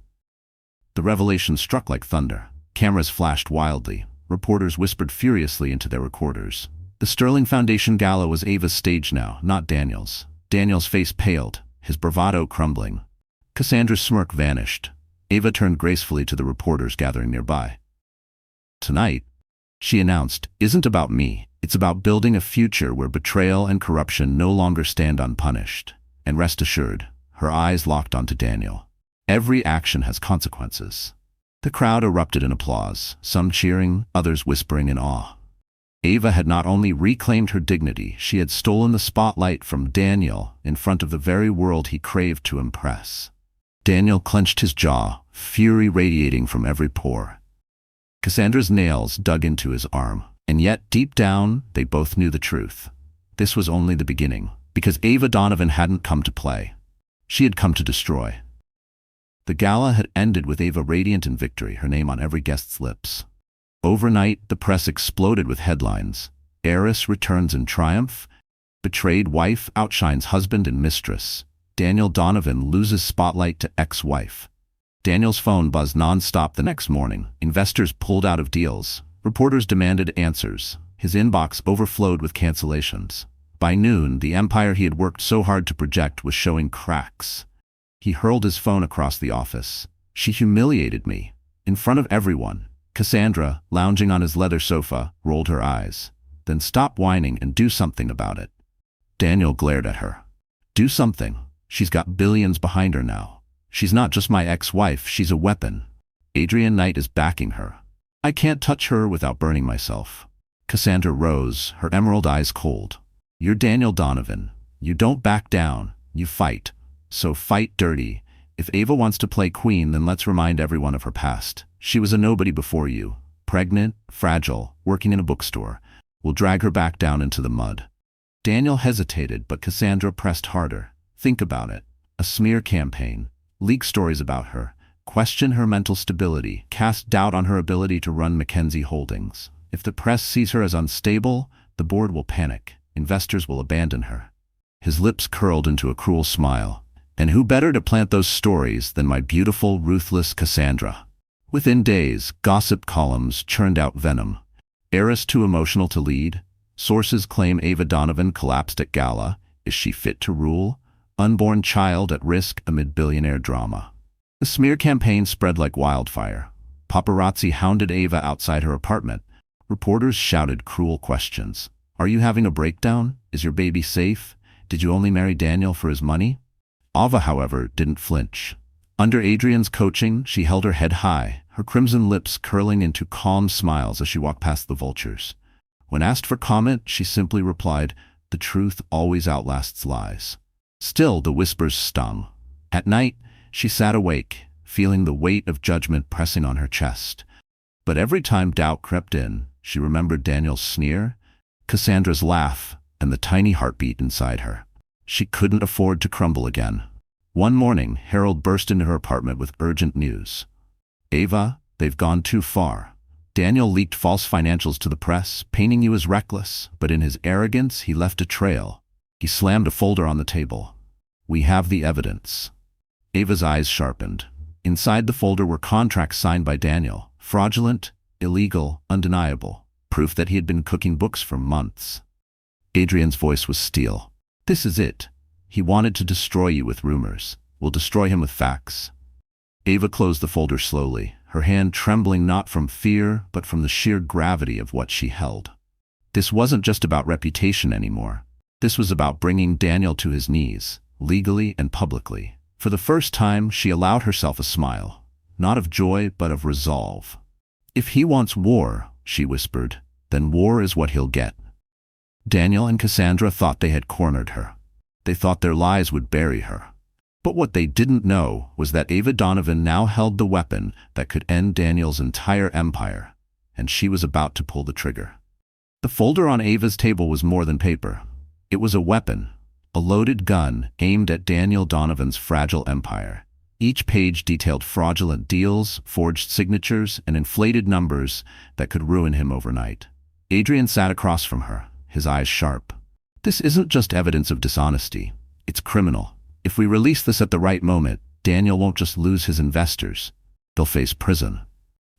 The revelation struck like thunder. Cameras flashed wildly. Reporters whispered furiously into their recorders. The Sterling Foundation Gala was Ava's stage now, not Daniel's. Daniel's face paled, his bravado crumbling. Cassandra's smirk vanished. Ava turned gracefully to the reporters gathering nearby. "Tonight," she announced, "isn't about me. It's about building a future where betrayal and corruption no longer stand unpunished. And rest assured," her eyes locked onto Daniel, "every action has consequences." The crowd erupted in applause, some cheering, others whispering in awe. Ava had not only reclaimed her dignity, she had stolen the spotlight from Daniel in front of the very world he craved to impress. Daniel clenched his jaw, fury radiating from every pore. Cassandra's nails dug into his arm, and yet deep down, they both knew the truth. This was only the beginning, because Ava Donovan hadn't come to play. She had come to destroy. The gala had ended with Ava radiant in victory, her name on every guest's lips. Overnight, the press exploded with headlines. "Heiress returns in triumph," "Betrayed wife outshines husband and mistress," "Daniel Donovan loses spotlight to ex-wife." Daniel's phone buzzed non-stop the next morning. Investors pulled out of deals. Reporters demanded answers. His inbox overflowed with cancellations. By noon, the empire he had worked so hard to project was showing cracks. He hurled his phone across the office. "She humiliated me. In front of everyone." Cassandra, lounging on his leather sofa, rolled her eyes. "Then stop whining and do something about it." Daniel glared at her. "Do something? She's got billions behind her now. She's not just my ex-wife, she's a weapon. Adrian Knight is backing her. I can't touch her without burning myself." Cassandra rose, her emerald eyes cold. "You're Daniel Donovan. You don't back down, you fight." So fight dirty. If Ava wants to play queen, then let's remind everyone of her past. She was a nobody before you. Pregnant, fragile, working in a bookstore. We'll drag her back down into the mud. Daniel hesitated, but Cassandra pressed harder. Think about it. A smear campaign. Leak stories about her. Question her mental stability. Cast doubt on her ability to run Mackenzie Holdings. If the press sees her as unstable, the board will panic. Investors will abandon her. His lips curled into a cruel smile. And who better to plant those stories than my beautiful, ruthless Cassandra? Within days, gossip columns churned out venom. Heiress too emotional to lead. Sources claim Ava Donovan collapsed at gala. Is she fit to rule? Unborn child at risk amid billionaire drama. The smear campaign spread like wildfire. Paparazzi hounded Ava outside her apartment. Reporters shouted cruel questions. Are you having a breakdown? Is your baby safe? Did you only marry Daniel for his money? Ava, however, didn't flinch. Under Adrian's coaching, she held her head high, her crimson lips curling into calm smiles as she walked past the vultures. When asked for comment, she simply replied, "The truth always outlasts lies." Still, the whispers stung. At night, she sat awake, feeling the weight of judgment pressing on her chest. But every time doubt crept in, she remembered Daniel's sneer, Cassandra's laugh, and the tiny heartbeat inside her. She couldn't afford to crumble again. One morning, Harold burst into her apartment with urgent news. "Ava, they've gone too far. Daniel leaked false financials to the press, painting you as reckless, but in his arrogance, he left a trail." He slammed a folder on the table. "We have the evidence." Ava's eyes sharpened. Inside the folder were contracts signed by Daniel. Fraudulent, illegal, undeniable. Proof that he had been cooking books for months. Adrian's voice was steel. "This is it. He wanted to destroy you with rumors. We'll destroy him with facts." Ava closed the folder slowly, her hand trembling not from fear, but from the sheer gravity of what she held. This wasn't just about reputation anymore. This was about bringing Daniel to his knees, legally and publicly. For the first time, she allowed herself a smile, not of joy, but of resolve. "If he wants war," she whispered, "then war is what he'll get." Daniel and Cassandra thought they had cornered her. They thought their lies would bury her. But what they didn't know was that Ava Donovan now held the weapon that could end Daniel's entire empire, and she was about to pull the trigger. The folder on Ava's table was more than paper. It was a weapon, a loaded gun aimed at Daniel Donovan's fragile empire. Each page detailed fraudulent deals, forged signatures, and inflated numbers that could ruin him overnight. Adrian sat across from her, his eyes sharp. "This isn't just evidence of dishonesty. It's criminal. If we release this at the right moment, Daniel won't just lose his investors. They'll face prison."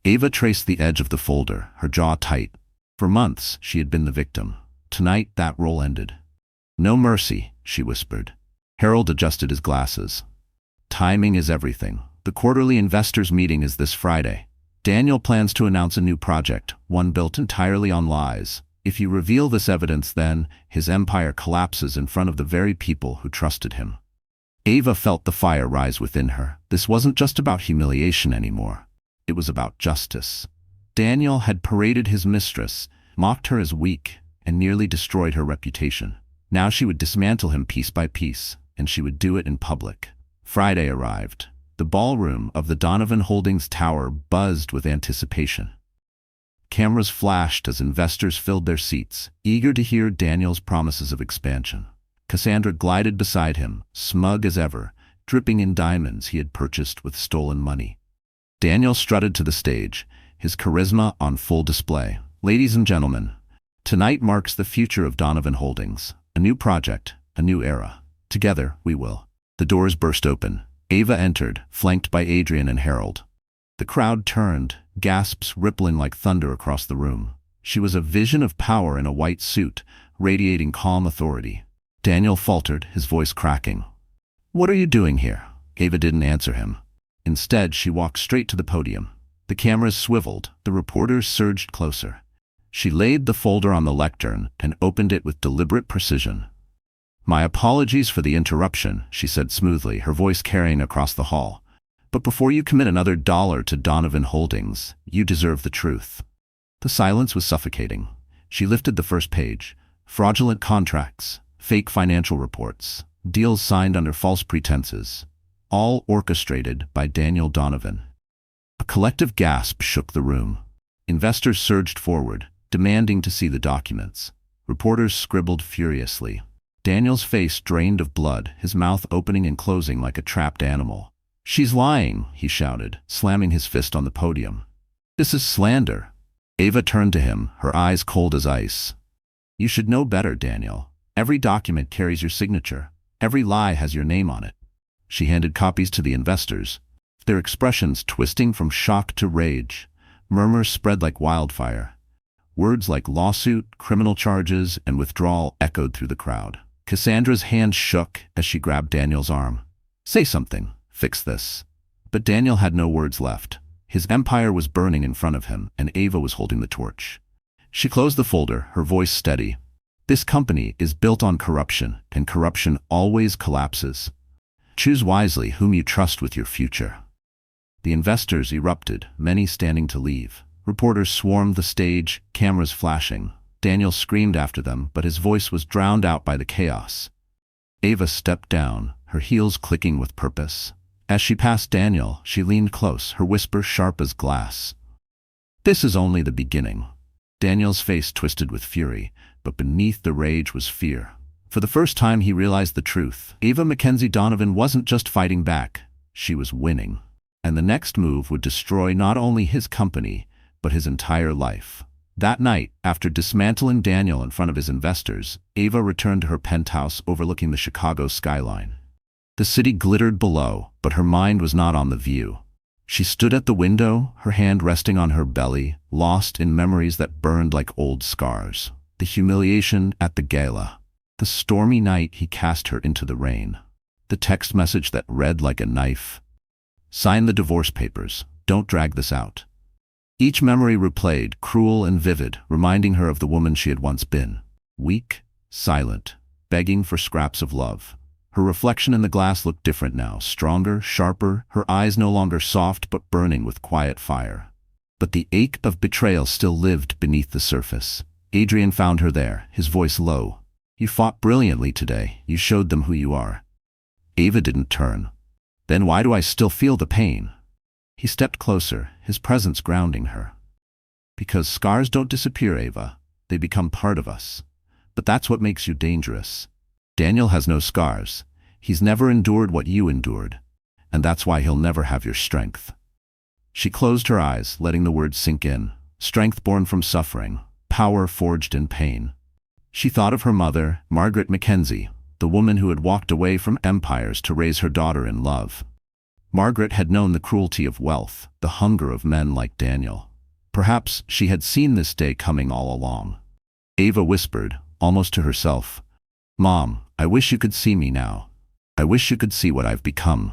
Ava traced the edge of the folder, her jaw tight. For months, she had been the victim. Tonight, that role ended. "No mercy," she whispered. Harold adjusted his glasses. "Timing is everything. The quarterly investors' meeting is this Friday. Daniel plans to announce a new project, one built entirely on lies. If you reveal this evidence, then his empire collapses in front of the very people who trusted him." Ava felt the fire rise within her. This wasn't just about humiliation anymore. It was about justice. Daniel had paraded his mistress, mocked her as weak, and nearly destroyed her reputation. Now she would dismantle him piece by piece, and she would do it in public. Friday arrived. The ballroom of the Donovan Holdings Tower buzzed with anticipation. Cameras flashed as investors filled their seats, eager to hear Daniel's promises of expansion. Cassandra glided beside him, smug as ever, dripping in diamonds he had purchased with stolen money. Daniel strutted to the stage, his charisma on full display. "Ladies and gentlemen, tonight marks the future of Donovan Holdings. A new project, a new era. Together, we will." The doors burst open. Ava entered, flanked by Adrian and Harold. The crowd turned, gasps rippling like thunder across the room. She was a vision of power in a white suit, radiating calm authority. Daniel faltered, his voice cracking. "What are you doing here?" Ava didn't answer him. Instead, she walked straight to the podium. The cameras swiveled, the reporters surged closer. She laid the folder on the lectern and opened it with deliberate precision. "My apologies for the interruption," she said smoothly, her voice carrying across the hall. "But before you commit another dollar to Donovan Holdings, you deserve the truth." The silence was suffocating. She lifted the first page. Fraudulent contracts, fake financial reports, deals signed under false pretenses, all orchestrated by Daniel Donovan. A collective gasp shook the room. Investors surged forward, demanding to see the documents. Reporters scribbled furiously. Daniel's face drained of blood, his mouth opening and closing like a trapped animal. "She's lying," he shouted, slamming his fist on the podium. "This is slander." Ava turned to him, her eyes cold as ice. "You should know better, Daniel. Every document carries your signature. Every lie has your name on it." She handed copies to the investors, their expressions twisting from shock to rage. Murmurs spread like wildfire. Words like lawsuit, criminal charges, and withdrawal echoed through the crowd. Cassandra's hand shook as she grabbed Daniel's arm. "Say something. Fix this." But Daniel had no words left. His empire was burning in front of him, and Ava was holding the torch. She closed the folder, her voice steady. "This company is built on corruption, and corruption always collapses. Choose wisely whom you trust with your future." The investors erupted, many standing to leave. Reporters swarmed the stage, cameras flashing. Daniel screamed after them, but his voice was drowned out by the chaos. Ava stepped down, her heels clicking with purpose. As she passed Daniel, she leaned close, her whisper sharp as glass. "This is only the beginning." Daniel's face twisted with fury, but beneath the rage was fear. For the first time he realized the truth. Ava Mackenzie Donovan wasn't just fighting back, she was winning. And the next move would destroy not only his company, but his entire life. That night, after dismantling Daniel in front of his investors, Ava returned to her penthouse overlooking the Chicago skyline. The city glittered below, but her mind was not on the view. She stood at the window, her hand resting on her belly, lost in memories that burned like old scars. The humiliation at the gala. The stormy night he cast her into the rain. The text message that read like a knife. "Sign the divorce papers. Don't drag this out." Each memory replayed, cruel and vivid, reminding her of the woman she had once been. Weak, silent, begging for scraps of love. Her reflection in the glass looked different now, stronger, sharper, her eyes no longer soft but burning with quiet fire. But the ache of betrayal still lived beneath the surface. Adrian found her there, his voice low. "You fought brilliantly today. You showed them who you are." Ava didn't turn. "Then why do I still feel the pain?" He stepped closer, his presence grounding her. "Because scars don't disappear, Ava. They become part of us. But that's what makes you dangerous. Daniel has no scars. He's never endured what you endured. And that's why he'll never have your strength." She closed her eyes, letting the words sink in. Strength born from suffering, power forged in pain. She thought of her mother, Margaret Mackenzie, the woman who had walked away from empires to raise her daughter in love. Margaret had known the cruelty of wealth, the hunger of men like Daniel. Perhaps she had seen this day coming all along. Ava whispered, almost to herself, "Mom, I wish you could see me now. I wish you could see what I've become."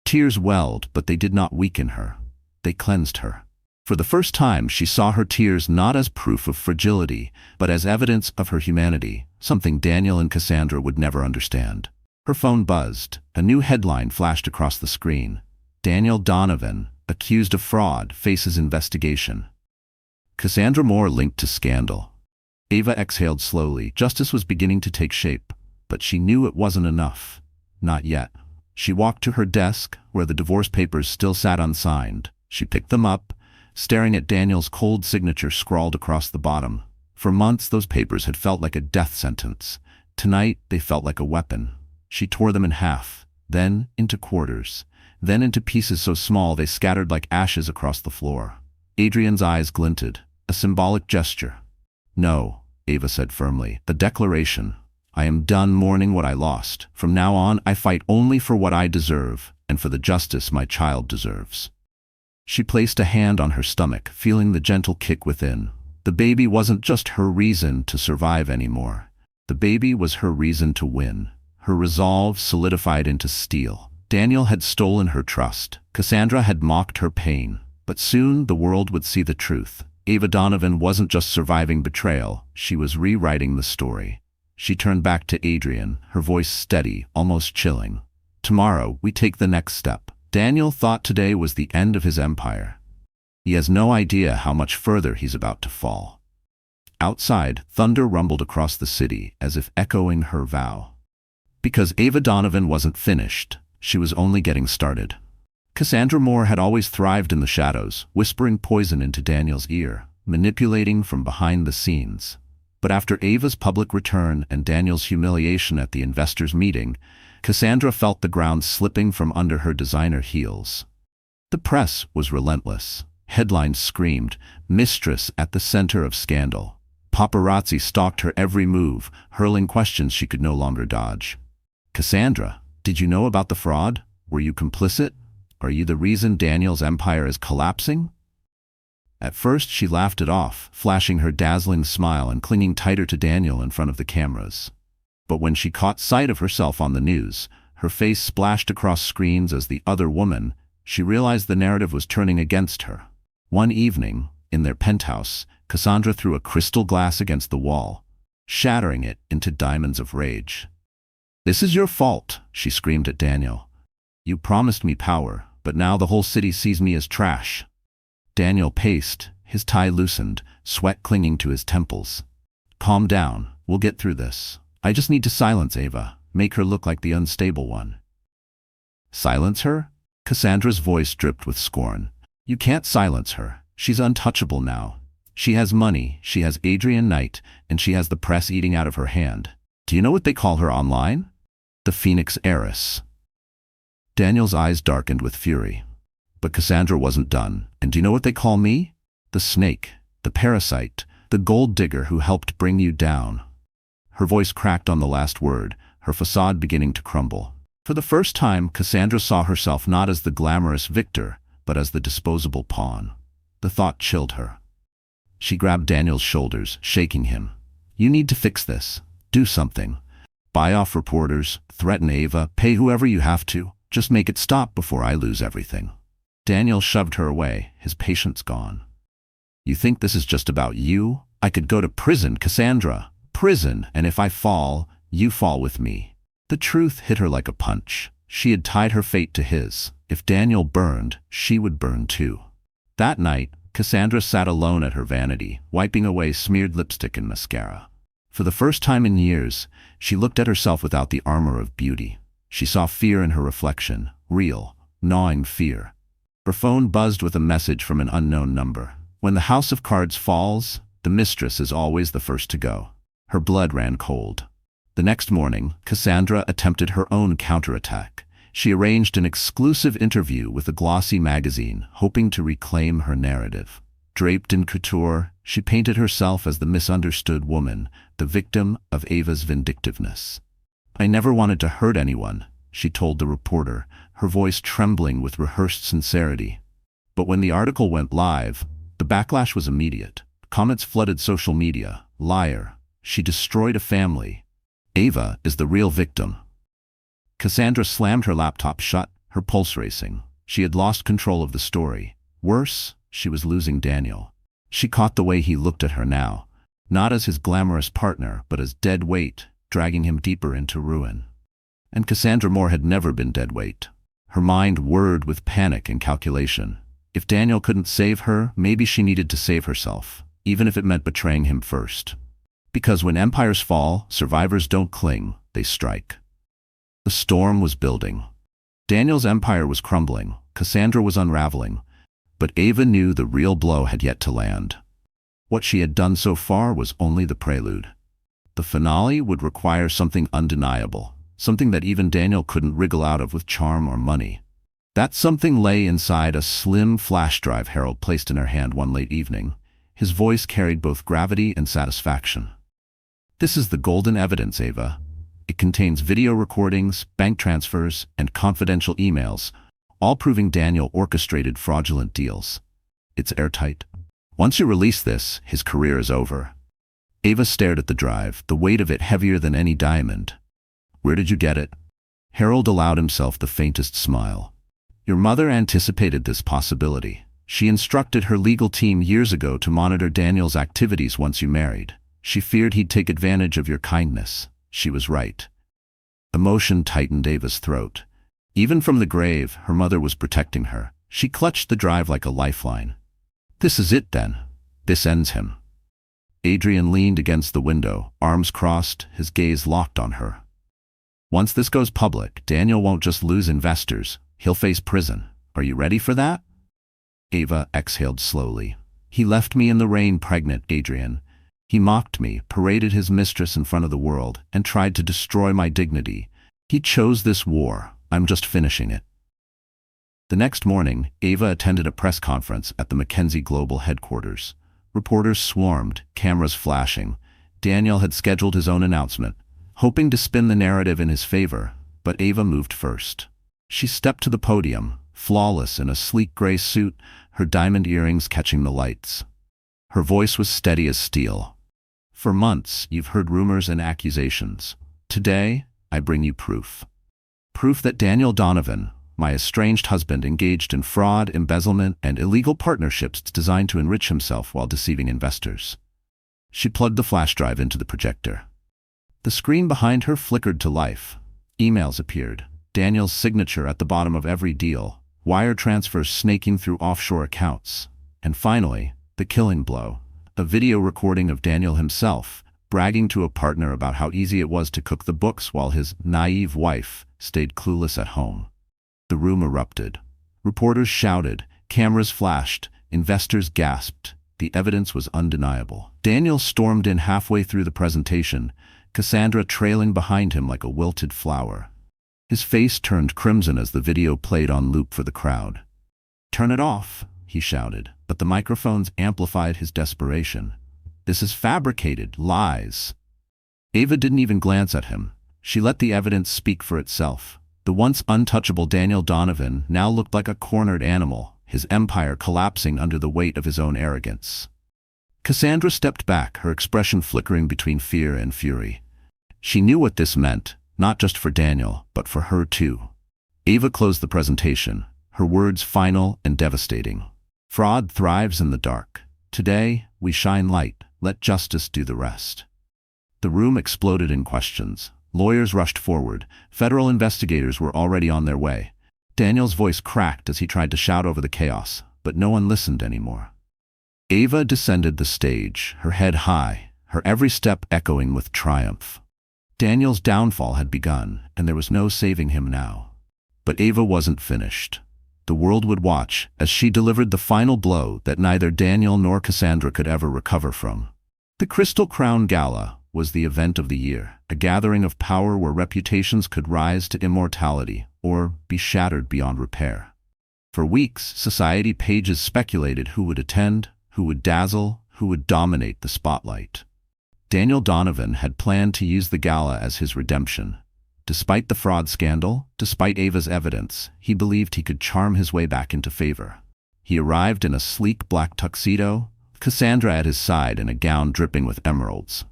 Tears welled, but they did not weaken her. They cleansed her. For the first time, she saw her tears not as proof of fragility, but as evidence of her humanity, something Daniel and Cassandra would never understand. Her phone buzzed. A new headline flashed across the screen. "Daniel Donovan, accused of fraud, faces investigation." Cassandra Moore linked to scandal. Ava exhaled slowly. Justice was beginning to take shape, but she knew it wasn't enough. Not yet. She walked to her desk, where the divorce papers still sat unsigned. She picked them up, staring at Daniel's cold signature scrawled across the bottom. For months, those papers had felt like a death sentence. Tonight, they felt like a weapon. She tore them in half, then into quarters, then into pieces so small they scattered like ashes across the floor. Adrian's eyes glinted, a symbolic gesture. "No," Ava said firmly, "a declaration. I am done mourning what I lost. From now on, I fight only for what I deserve, and for the justice my child deserves." She placed a hand on her stomach, feeling the gentle kick within. The baby wasn't just her reason to survive anymore. The baby was her reason to win. Her resolve solidified into steel. Daniel had stolen her trust. Cassandra had mocked her pain. But soon the world would see the truth. Ava Donovan wasn't just surviving betrayal, she was rewriting the story. She turned back to Adrian, her voice steady, almost chilling. "Tomorrow, we take the next step." Daniel thought today was the end of his empire. He has no idea how much further he's about to fall. Outside, thunder rumbled across the city as if echoing her vow. Because Ava Donovan wasn't finished. She was only getting started. Cassandra Moore had always thrived in the shadows, whispering poison into Daniel's ear, manipulating from behind the scenes. But after Ava's public return and Daniel's humiliation at the investors' meeting, Cassandra felt the ground slipping from under her designer heels. The press was relentless. Headlines screamed, "Mistress at the center of scandal." Paparazzi stalked her every move, hurling questions she could no longer dodge. "Cassandra, did you know about the fraud? Were you complicit? Are you the reason Daniel's empire is collapsing?" At first she laughed it off, flashing her dazzling smile and clinging tighter to Daniel in front of the cameras. But when she caught sight of herself on the news, her face splashed across screens as the other woman, she realized the narrative was turning against her. One evening, in their penthouse, Cassandra threw a crystal glass against the wall, shattering it into diamonds of rage. "This is your fault," she screamed at Daniel. "You promised me power, but now the whole city sees me as trash." Daniel paced, his tie loosened, sweat clinging to his temples. "Calm down, we'll get through this. I just need to silence Ava, make her look like the unstable one." "Silence her?" Cassandra's voice dripped with scorn. "You can't silence her. She's untouchable now. She has money, she has Adrian Knight, and she has the press eating out of her hand. Do you know what they call her online? The Phoenix Heiress." Daniel's eyes darkened with fury. But Cassandra wasn't done. "And do you know what they call me? The snake, the parasite, the gold digger who helped bring you down." Her voice cracked on the last word, her facade beginning to crumble. For the first time, Cassandra saw herself not as the glamorous victor, but as the disposable pawn. The thought chilled her. She grabbed Daniel's shoulders, shaking him. "You need to fix this. Do something. Buy off reporters, threaten Ava, pay whoever you have to. Just make it stop before I lose everything." Daniel shoved her away, his patience gone. "You think this is just about you? I could go to prison, Cassandra. Prison, and if I fall, you fall with me." The truth hit her like a punch. She had tied her fate to his. If Daniel burned, she would burn too. That night, Cassandra sat alone at her vanity, wiping away smeared lipstick and mascara. For the first time in years, she looked at herself without the armor of beauty. She saw fear in her reflection, real, gnawing fear. Her phone buzzed with a message from an unknown number. When the house of cards falls, the mistress is always the first to go. Her blood ran cold. The next morning, Cassandra attempted her own counterattack. She arranged an exclusive interview with a glossy magazine, hoping to reclaim her narrative. Draped in couture, she painted herself as the misunderstood woman, the victim of Ava's vindictiveness. "I never wanted to hurt anyone," she told the reporter, her voice trembling with rehearsed sincerity. But when the article went live, the backlash was immediate. Comments flooded social media. "Liar. She destroyed a family. Ava is the real victim." Cassandra slammed her laptop shut, her pulse racing. She had lost control of the story. Worse, she was losing Daniel. She caught the way he looked at her now, not as his glamorous partner, but as dead weight, dragging him deeper into ruin. And Cassandra Moore had never been dead weight. Her mind whirred with panic and calculation. If Daniel couldn't save her, maybe she needed to save herself, even if it meant betraying him first. Because when empires fall, survivors don't cling, they strike. The storm was building. Daniel's empire was crumbling, Cassandra was unraveling, but Ava knew the real blow had yet to land. What she had done so far was only the prelude. The finale would require something undeniable, something that even Daniel couldn't wriggle out of with charm or money. That something lay inside a slim flash drive Harold placed in her hand one late evening. His voice carried both gravity and satisfaction. "This is the golden evidence, Ava. It contains video recordings, bank transfers, and confidential emails, all proving Daniel orchestrated fraudulent deals. It's airtight. Once you release this, his career is over." Ava stared at the drive, the weight of it heavier than any diamond. "Where did you get it?" Harold allowed himself the faintest smile. "Your mother anticipated this possibility. She instructed her legal team years ago to monitor Daniel's activities once you married. She feared he'd take advantage of your kindness. She was right." Emotion tightened Ava's throat. Even from the grave, her mother was protecting her. She clutched the drive like a lifeline. "This is it then. This ends him." Adrian leaned against the window, arms crossed, his gaze locked on her. Once this goes public, Daniel won't just lose investors, he'll face prison. Are you ready for that? Ava exhaled slowly. He left me in the rain pregnant, Adrian. He mocked me, paraded his mistress in front of the world, and tried to destroy my dignity. He chose this war. I'm just finishing it. The next morning, Ava attended a press conference at the Mackenzie Global headquarters. Reporters swarmed, cameras flashing. Daniel had scheduled his own announcement, hoping to spin the narrative in his favor, but Ava moved first. She stepped to the podium, flawless in a sleek gray suit, her diamond earrings catching the lights. Her voice was steady as steel. For months, you've heard rumors and accusations. Today, I bring you proof. Proof that Daniel Donovan, my estranged husband, engaged in fraud, embezzlement, and illegal partnerships designed to enrich himself while deceiving investors. She plugged the flash drive into the projector. The screen behind her flickered to life. Emails appeared, Daniel's signature at the bottom of every deal, wire transfers snaking through offshore accounts. And finally, the killing blow, a video recording of Daniel himself, bragging to a partner about how easy it was to cook the books while his naive wife stayed clueless at home. The room erupted. Reporters shouted, cameras flashed, investors gasped. The evidence was undeniable. Daniel stormed in halfway through the presentation, Cassandra trailing behind him like a wilted flower. His face turned crimson as the video played on loop for the crowd. "Turn it off," he shouted, but the microphones amplified his desperation. "This is fabricated, lies." Ava didn't even glance at him. She let the evidence speak for itself. The once untouchable Daniel Donovan now looked like a cornered animal, his empire collapsing under the weight of his own arrogance. Cassandra stepped back, her expression flickering between fear and fury. She knew what this meant, not just for Daniel, but for her too. Ava closed the presentation, her words final and devastating. "Fraud thrives in the dark. Today, we shine light. Let justice do the rest." The room exploded in questions. Lawyers rushed forward. Federal investigators were already on their way. Daniel's voice cracked as he tried to shout over the chaos, but no one listened anymore. Ava descended the stage, her head high, her every step echoing with triumph. Daniel's downfall had begun, and there was no saving him now. But Ava wasn't finished. The world would watch as she delivered the final blow that neither Daniel nor Cassandra could ever recover from. The Crystal Crown Gala was the event of the year, a gathering of power where reputations could rise to immortality or be shattered beyond repair. For weeks, society pages speculated who would attend, who would dazzle, who would dominate the spotlight. Daniel Donovan had planned to use the gala as his redemption. Despite the fraud scandal, despite Ava's evidence, he believed he could charm his way back into favor. He arrived in a sleek black tuxedo, Cassandra at his side in a gown dripping with emeralds.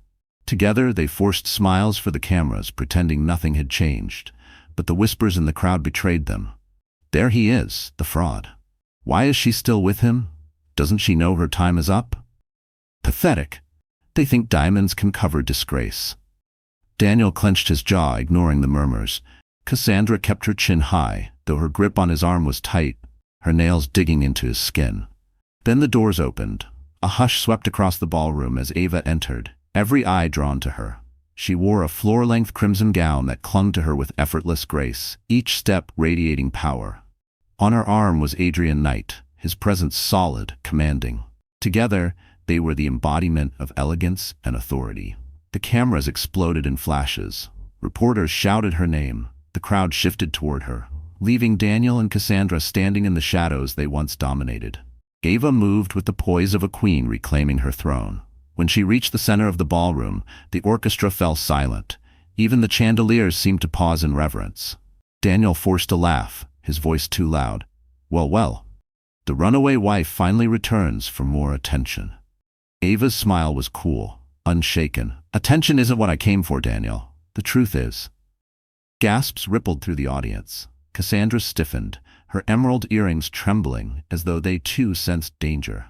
Together, they forced smiles for the cameras, pretending nothing had changed, but the whispers in the crowd betrayed them. There he is, the fraud. Why is she still with him? Doesn't she know her time is up? Pathetic. They think diamonds can cover disgrace. Daniel clenched his jaw, ignoring the murmurs. Cassandra kept her chin high, though her grip on his arm was tight, her nails digging into his skin. Then the doors opened. A hush swept across the ballroom as Ava entered, every eye drawn to her. She wore a floor-length crimson gown that clung to her with effortless grace, each step radiating power. On her arm was Adrian Knight, his presence solid, commanding. Together, they were the embodiment of elegance and authority. The cameras exploded in flashes. Reporters shouted her name. The crowd shifted toward her, leaving Daniel and Cassandra standing in the shadows they once dominated. Ava moved with the poise of a queen reclaiming her throne. When she reached the center of the ballroom, the orchestra fell silent. Even the chandeliers seemed to pause in reverence. Daniel forced a laugh, his voice too loud. "Well, well. The runaway wife finally returns for more attention." Ava's smile was cool, unshaken. "Attention isn't what I came for, Daniel. The truth is." Gasps rippled through the audience. Cassandra stiffened, her emerald earrings trembling as though they too sensed danger.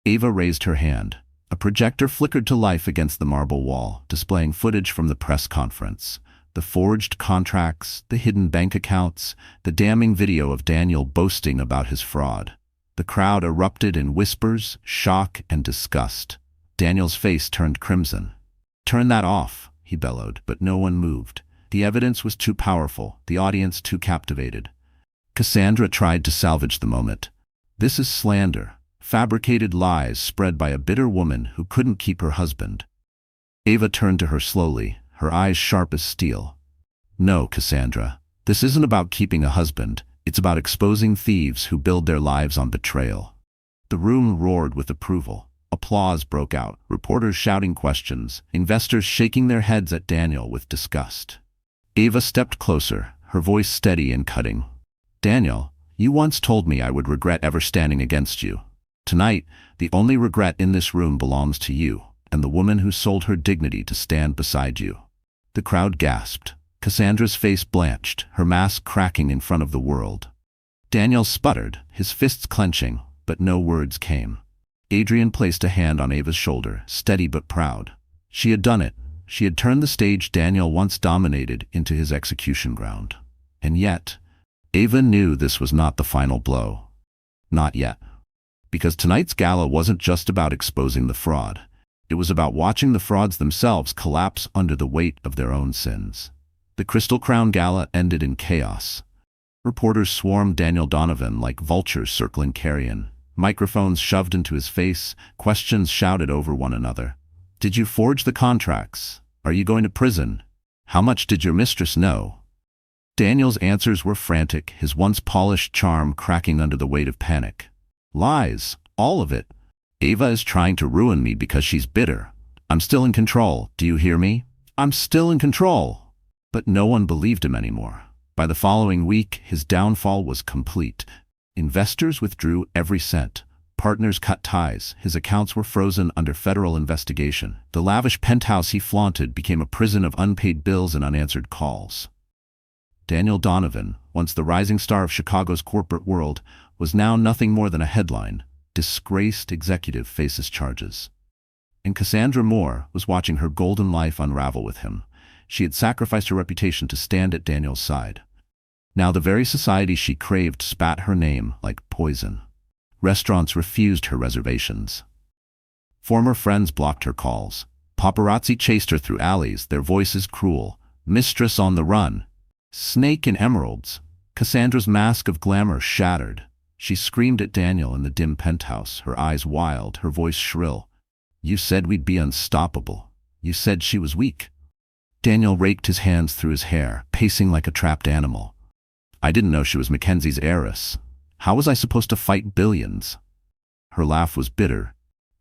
Ava raised her hand. A projector flickered to life against the marble wall, displaying footage from the press conference. The forged contracts, the hidden bank accounts, the damning video of Daniel boasting about his fraud. The crowd erupted in whispers, shock, and disgust. Daniel's face turned crimson. "Turn that off," he bellowed, but no one moved. The evidence was too powerful, the audience too captivated. Cassandra tried to salvage the moment. This is slander, fabricated lies spread by a bitter woman who couldn't keep her husband. Ava turned to her slowly, her eyes sharp as steel. No, Cassandra, this isn't about keeping a husband, it's about exposing thieves who build their lives on betrayal. The room roared with approval. Applause broke out, reporters shouting questions, investors shaking their heads at Daniel with disgust. Ava stepped closer, her voice steady and cutting. Daniel, you once told me I would regret ever standing against you. Tonight, the only regret in this room belongs to you, and the woman who sold her dignity to stand beside you. The crowd gasped. Cassandra's face blanched, her mask cracking in front of the world. Daniel sputtered, his fists clenching, but no words came. Adrian placed a hand on Ava's shoulder, steady but proud. She had done it. She had turned the stage Daniel once dominated into his execution ground. And yet, Ava knew this was not the final blow. Not yet. Because tonight's gala wasn't just about exposing the fraud. It was about watching the frauds themselves collapse under the weight of their own sins. The Crystal Crown Gala ended in chaos. Reporters swarmed Daniel Donovan like vultures circling carrion. Microphones shoved into his face, questions shouted over one another. Did you forge the contracts? Are you going to prison? How much did your mistress know? Daniel's answers were frantic, his once polished charm cracking under the weight of panic. Lies, all of it. Ava is trying to ruin me because she's bitter. I'm still in control, do you hear me? I'm still in control. But no one believed him anymore. By the following week, his downfall was complete. Investors withdrew every cent. Partners cut ties. His accounts were frozen under federal investigation. The lavish penthouse he flaunted became a prison of unpaid bills and unanswered calls. Daniel Donovan, once the rising star of Chicago's corporate world, was now nothing more than a headline. Disgraced executive faces charges. And Cassandra Moore was watching her golden life unravel with him. She had sacrificed her reputation to stand at Daniel's side. Now the very society she craved spat her name like poison. Restaurants refused her reservations. Former friends blocked her calls. Paparazzi chased her through alleys, their voices cruel. Mistress on the run. Snake in emeralds. Cassandra's mask of glamour shattered. She screamed at Daniel in the dim penthouse, her eyes wild, her voice shrill. You said we'd be unstoppable. You said she was weak. Daniel raked his hands through his hair, pacing like a trapped animal. I didn't know she was Mackenzie's heiress. How was I supposed to fight billions? Her laugh was bitter,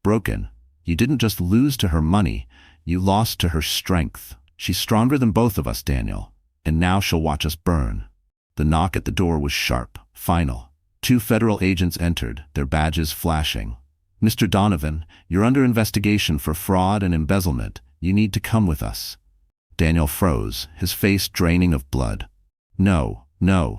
broken. You didn't just lose to her money, you lost to her strength. She's stronger than both of us, Daniel, and now she'll watch us burn. The knock at the door was sharp, final. 2 federal agents entered, their badges flashing. Mr. Donovan, you're under investigation for fraud and embezzlement. You need to come with us. Daniel froze, his face draining of blood. No,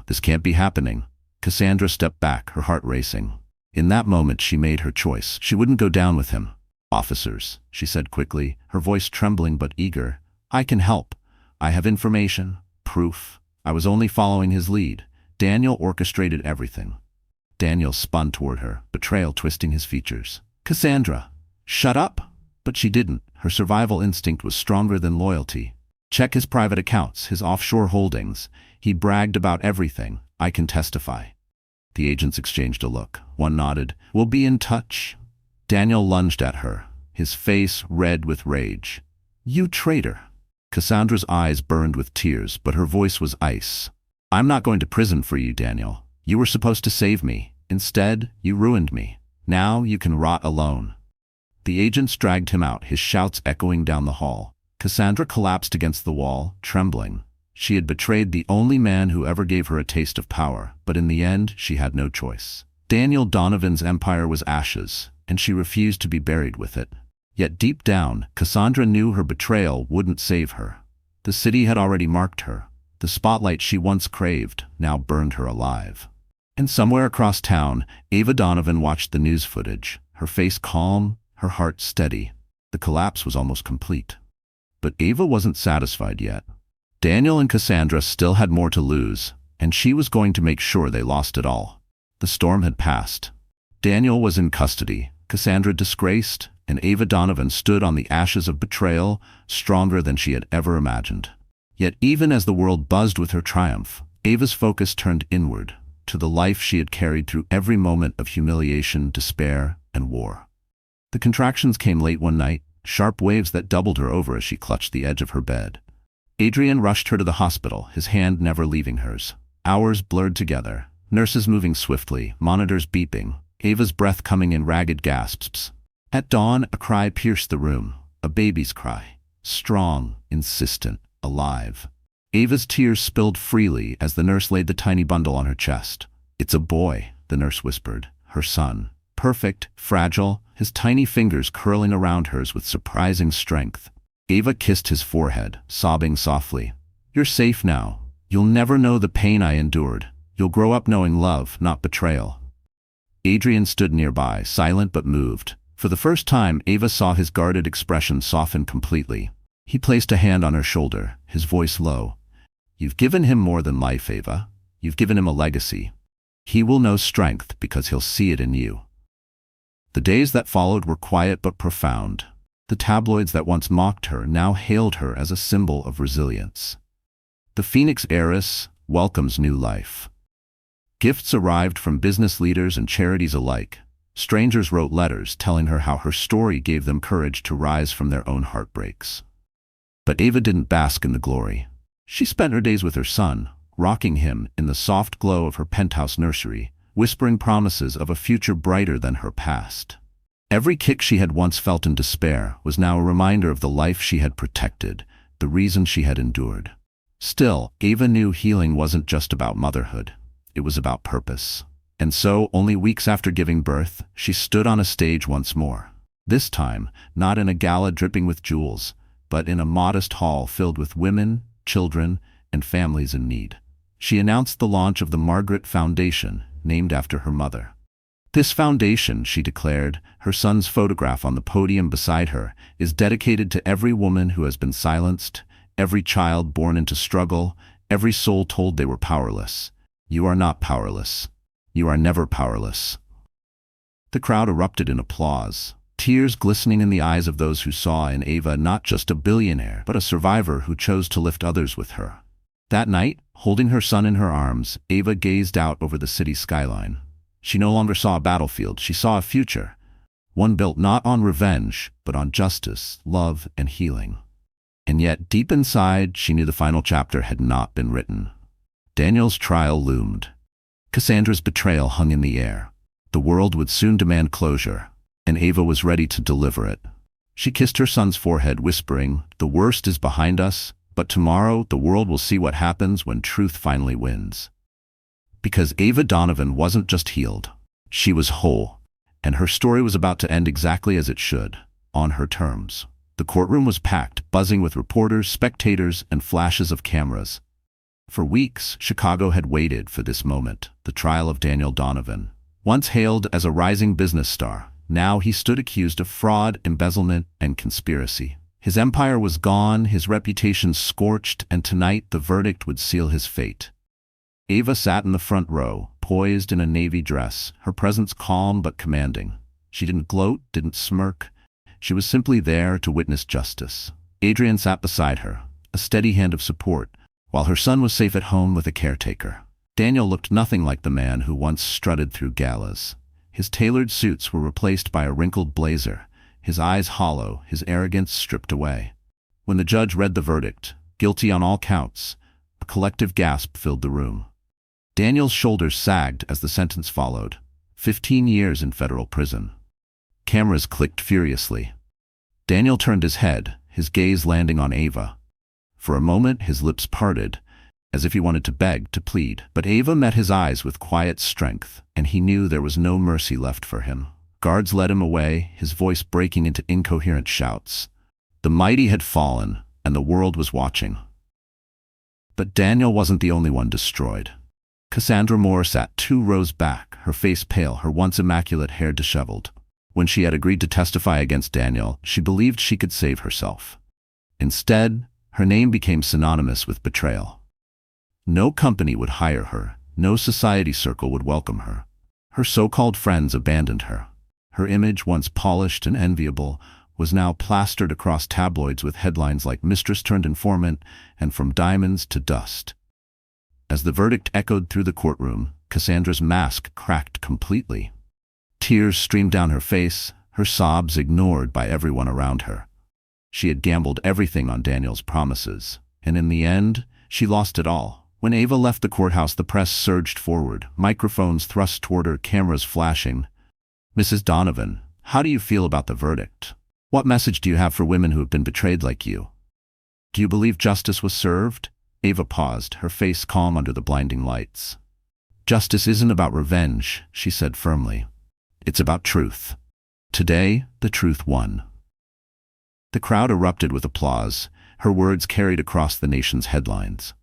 this can't be happening. Cassandra stepped back, her heart racing. In that moment she made her choice. She wouldn't go down with him. Officers, she said quickly, her voice trembling but eager. I can help. I have information, proof. I was only following his lead. Daniel orchestrated everything. Daniel spun toward her, betrayal twisting his features. Cassandra, shut up! But she didn't. Her survival instinct was stronger than loyalty. Check his private accounts, his offshore holdings. He bragged about everything. I can testify. The agents exchanged a look. One nodded. We'll be in touch. Daniel lunged at her, his face red with rage. You traitor! Cassandra's eyes burned with tears, but her voice was ice. I'm not going to prison for you, Daniel. You were supposed to save me. Instead, you ruined me. Now you can rot alone. The agents dragged him out, his shouts echoing down the hall. Cassandra collapsed against the wall, trembling. She had betrayed the only man who ever gave her a taste of power, but in the end, she had no choice. Daniel Donovan's empire was ashes, and she refused to be buried with it. Yet deep down, Cassandra knew her betrayal wouldn't save her. The city had already marked her. The spotlight she once craved now burned her alive. And somewhere across town, Ava Donovan watched the news footage, her face calm, her heart steady. The collapse was almost complete. But Ava wasn't satisfied yet. Daniel and Cassandra still had more to lose, and she was going to make sure they lost it all. The storm had passed. Daniel was in custody, Cassandra disgraced, and Ava Donovan stood on the ashes of betrayal, stronger than she had ever imagined. Yet even as the world buzzed with her triumph, Ava's focus turned inward, to the life she had carried through every moment of humiliation, despair, and war. The contractions came late one night, sharp waves that doubled her over as she clutched the edge of her bed. Adrian rushed her to the hospital, his hand never leaving hers. Hours blurred together, nurses moving swiftly, monitors beeping, Ava's breath coming in ragged gasps. At dawn, a cry pierced the room, a baby's cry, strong, insistent, alive. Ava's tears spilled freely as the nurse laid the tiny bundle on her chest. "It's a boy," the nurse whispered, "her son. Perfect, fragile, his tiny fingers curling around hers with surprising strength." Ava kissed his forehead, sobbing softly. "You're safe now. You'll never know the pain I endured. You'll grow up knowing love, not betrayal." Adrian stood nearby, silent but moved. For the first time, Ava saw his guarded expression soften completely. He placed a hand on her shoulder, his voice low. "You've given him more than life, Ava. You've given him a legacy. He will know strength because he'll see it in you." The days that followed were quiet but profound. The tabloids that once mocked her now hailed her as a symbol of resilience. The Phoenix heiress welcomes new life. Gifts arrived from business leaders and charities alike. Strangers wrote letters telling her how her story gave them courage to rise from their own heartbreaks. But Ava didn't bask in the glory. She spent her days with her son, rocking him in the soft glow of her penthouse nursery, whispering promises of a future brighter than her past. Every kick she had once felt in despair was now a reminder of the life she had protected, the reason she had endured. Still, Ava knew healing wasn't just about motherhood. It was about purpose. And so, only weeks after giving birth, she stood on a stage once more. This time, not in a gala dripping with jewels, but in a modest hall filled with women, children, and families in need. She announced the launch of the Margaret Foundation, named after her mother. "This foundation," she declared, her son's photograph on the podium beside her, "is dedicated to every woman who has been silenced, every child born into struggle, every soul told they were powerless. You are not powerless. You are never powerless." The crowd erupted in applause, tears glistening in the eyes of those who saw in Ava not just a billionaire, but a survivor who chose to lift others with her. That night, holding her son in her arms, Ava gazed out over the city skyline. She no longer saw a battlefield, she saw a future, one built not on revenge, but on justice, love, and healing. And yet, deep inside, she knew the final chapter had not been written. Daniel's trial loomed. Cassandra's betrayal hung in the air. The world would soon demand closure, and Ava was ready to deliver it. She kissed her son's forehead, whispering, "The worst is behind us, but tomorrow the world will see what happens when truth finally wins." Because Ava Donovan wasn't just healed, she was whole, and her story was about to end exactly as it should, on her terms. The courtroom was packed, buzzing with reporters, spectators, and flashes of cameras. For weeks, Chicago had waited for this moment, the trial of Daniel Donovan. Once hailed as a rising business star, now he stood accused of fraud, embezzlement, and conspiracy. His empire was gone, his reputation scorched, and tonight the verdict would seal his fate. Ava sat in the front row, poised in a navy dress, her presence calm but commanding. She didn't gloat, didn't smirk. She was simply there to witness justice. Adrian sat beside her, a steady hand of support, while her son was safe at home with a caretaker. Daniel looked nothing like the man who once strutted through galas. His tailored suits were replaced by a wrinkled blazer, his eyes hollow, his arrogance stripped away. When the judge read the verdict, guilty on all counts, a collective gasp filled the room. Daniel's shoulders sagged as the sentence followed. 15 years in federal prison. Cameras clicked furiously. Daniel turned his head, his gaze landing on Ava. For a moment, his lips parted, as if he wanted to beg, to plead. But Ava met his eyes with quiet strength, and he knew there was no mercy left for him. Guards led him away, his voice breaking into incoherent shouts. The mighty had fallen, and the world was watching. But Daniel wasn't the only one destroyed. Cassandra Moore sat 2 rows back, her face pale, her once immaculate hair disheveled. When she had agreed to testify against Daniel, she believed she could save herself. Instead, her name became synonymous with betrayal. No company would hire her, no society circle would welcome her. Her so-called friends abandoned her. Her image, once polished and enviable, was now plastered across tabloids with headlines like "Mistress turned informant" and "From diamonds to dust." As the verdict echoed through the courtroom, Cassandra's mask cracked completely. Tears streamed down her face, her sobs ignored by everyone around her. She had gambled everything on Daniel's promises, and in the end, she lost it all. When Ava left the courthouse, the press surged forward, microphones thrust toward her, cameras flashing. "Mrs. Donovan, how do you feel about the verdict? What message do you have for women who have been betrayed like you? Do you believe justice was served?" Ava paused, her face calm under the blinding lights. "Justice isn't about revenge," she said firmly. "It's about truth. Today, the truth won." The crowd erupted with applause, her words carried across the nation's headlines.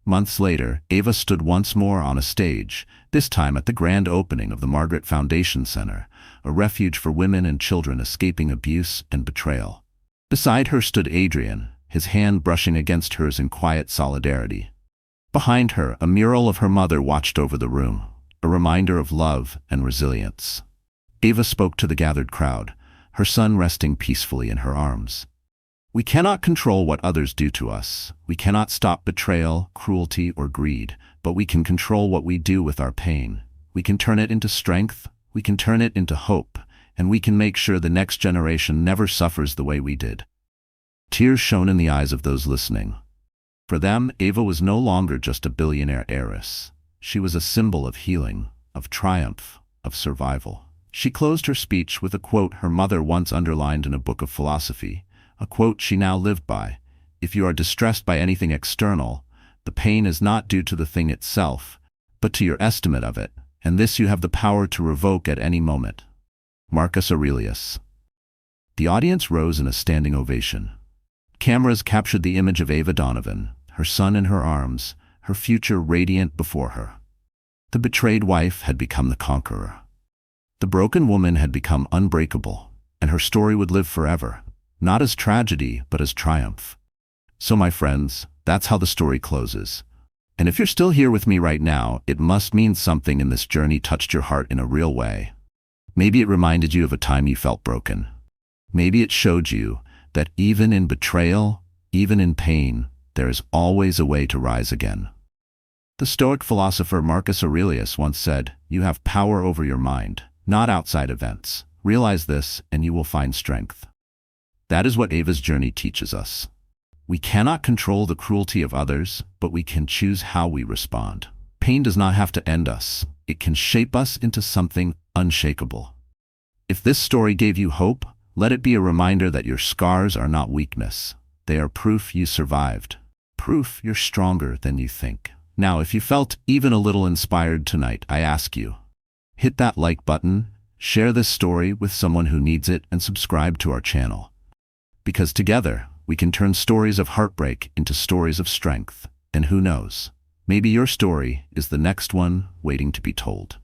Months later, Ava stood once more on a stage, this time at the grand opening of the Margaret Foundation Center, a refuge for women and children escaping abuse and betrayal. Beside her stood Adrian, his hand brushing against hers in quiet solidarity. Behind her, a mural of her mother watched over the room, a reminder of love and resilience. Ava spoke to the gathered crowd, her son resting peacefully in her arms. "We cannot control what others do to us. We cannot stop betrayal, cruelty, or greed, but we can control what we do with our pain. We can turn it into strength, we can turn it into hope, and we can make sure the next generation never suffers the way we did." Tears shone in the eyes of those listening. For them, Ava was no longer just a billionaire heiress. She was a symbol of healing, of triumph, of survival. She closed her speech with a quote her mother once underlined in a book of philosophy, a quote she now lived by: "If you are distressed by anything external, the pain is not due to the thing itself, but to your estimate of it, and this you have the power to revoke at any moment." Marcus Aurelius. The audience rose in a standing ovation. Cameras captured the image of Ava Donovan, her son in her arms, her future radiant before her. The betrayed wife had become the conqueror. The broken woman had become unbreakable, and her story would live forever, not as tragedy, but as triumph. So my friends, that's how the story closes. And if you're still here with me right now, it must mean something in this journey touched your heart in a real way. Maybe it reminded you of a time you felt broken. Maybe it showed you that even in betrayal, even in pain, there is always a way to rise again. The Stoic philosopher Marcus Aurelius once said, "You have power over your mind, not outside events. Realize this, and you will find strength." That is what Ava's journey teaches us. We cannot control the cruelty of others, but we can choose how we respond. Pain does not have to end us. It can shape us into something unshakable. If this story gave you hope, let it be a reminder that your scars are not weakness. They are proof you survived. Proof you're stronger than you think. Now, if you felt even a little inspired tonight, I ask you, hit that like button, share this story with someone who needs it, and subscribe to our channel. Because together, we can turn stories of heartbreak into stories of strength. And who knows, maybe your story is the next one waiting to be told.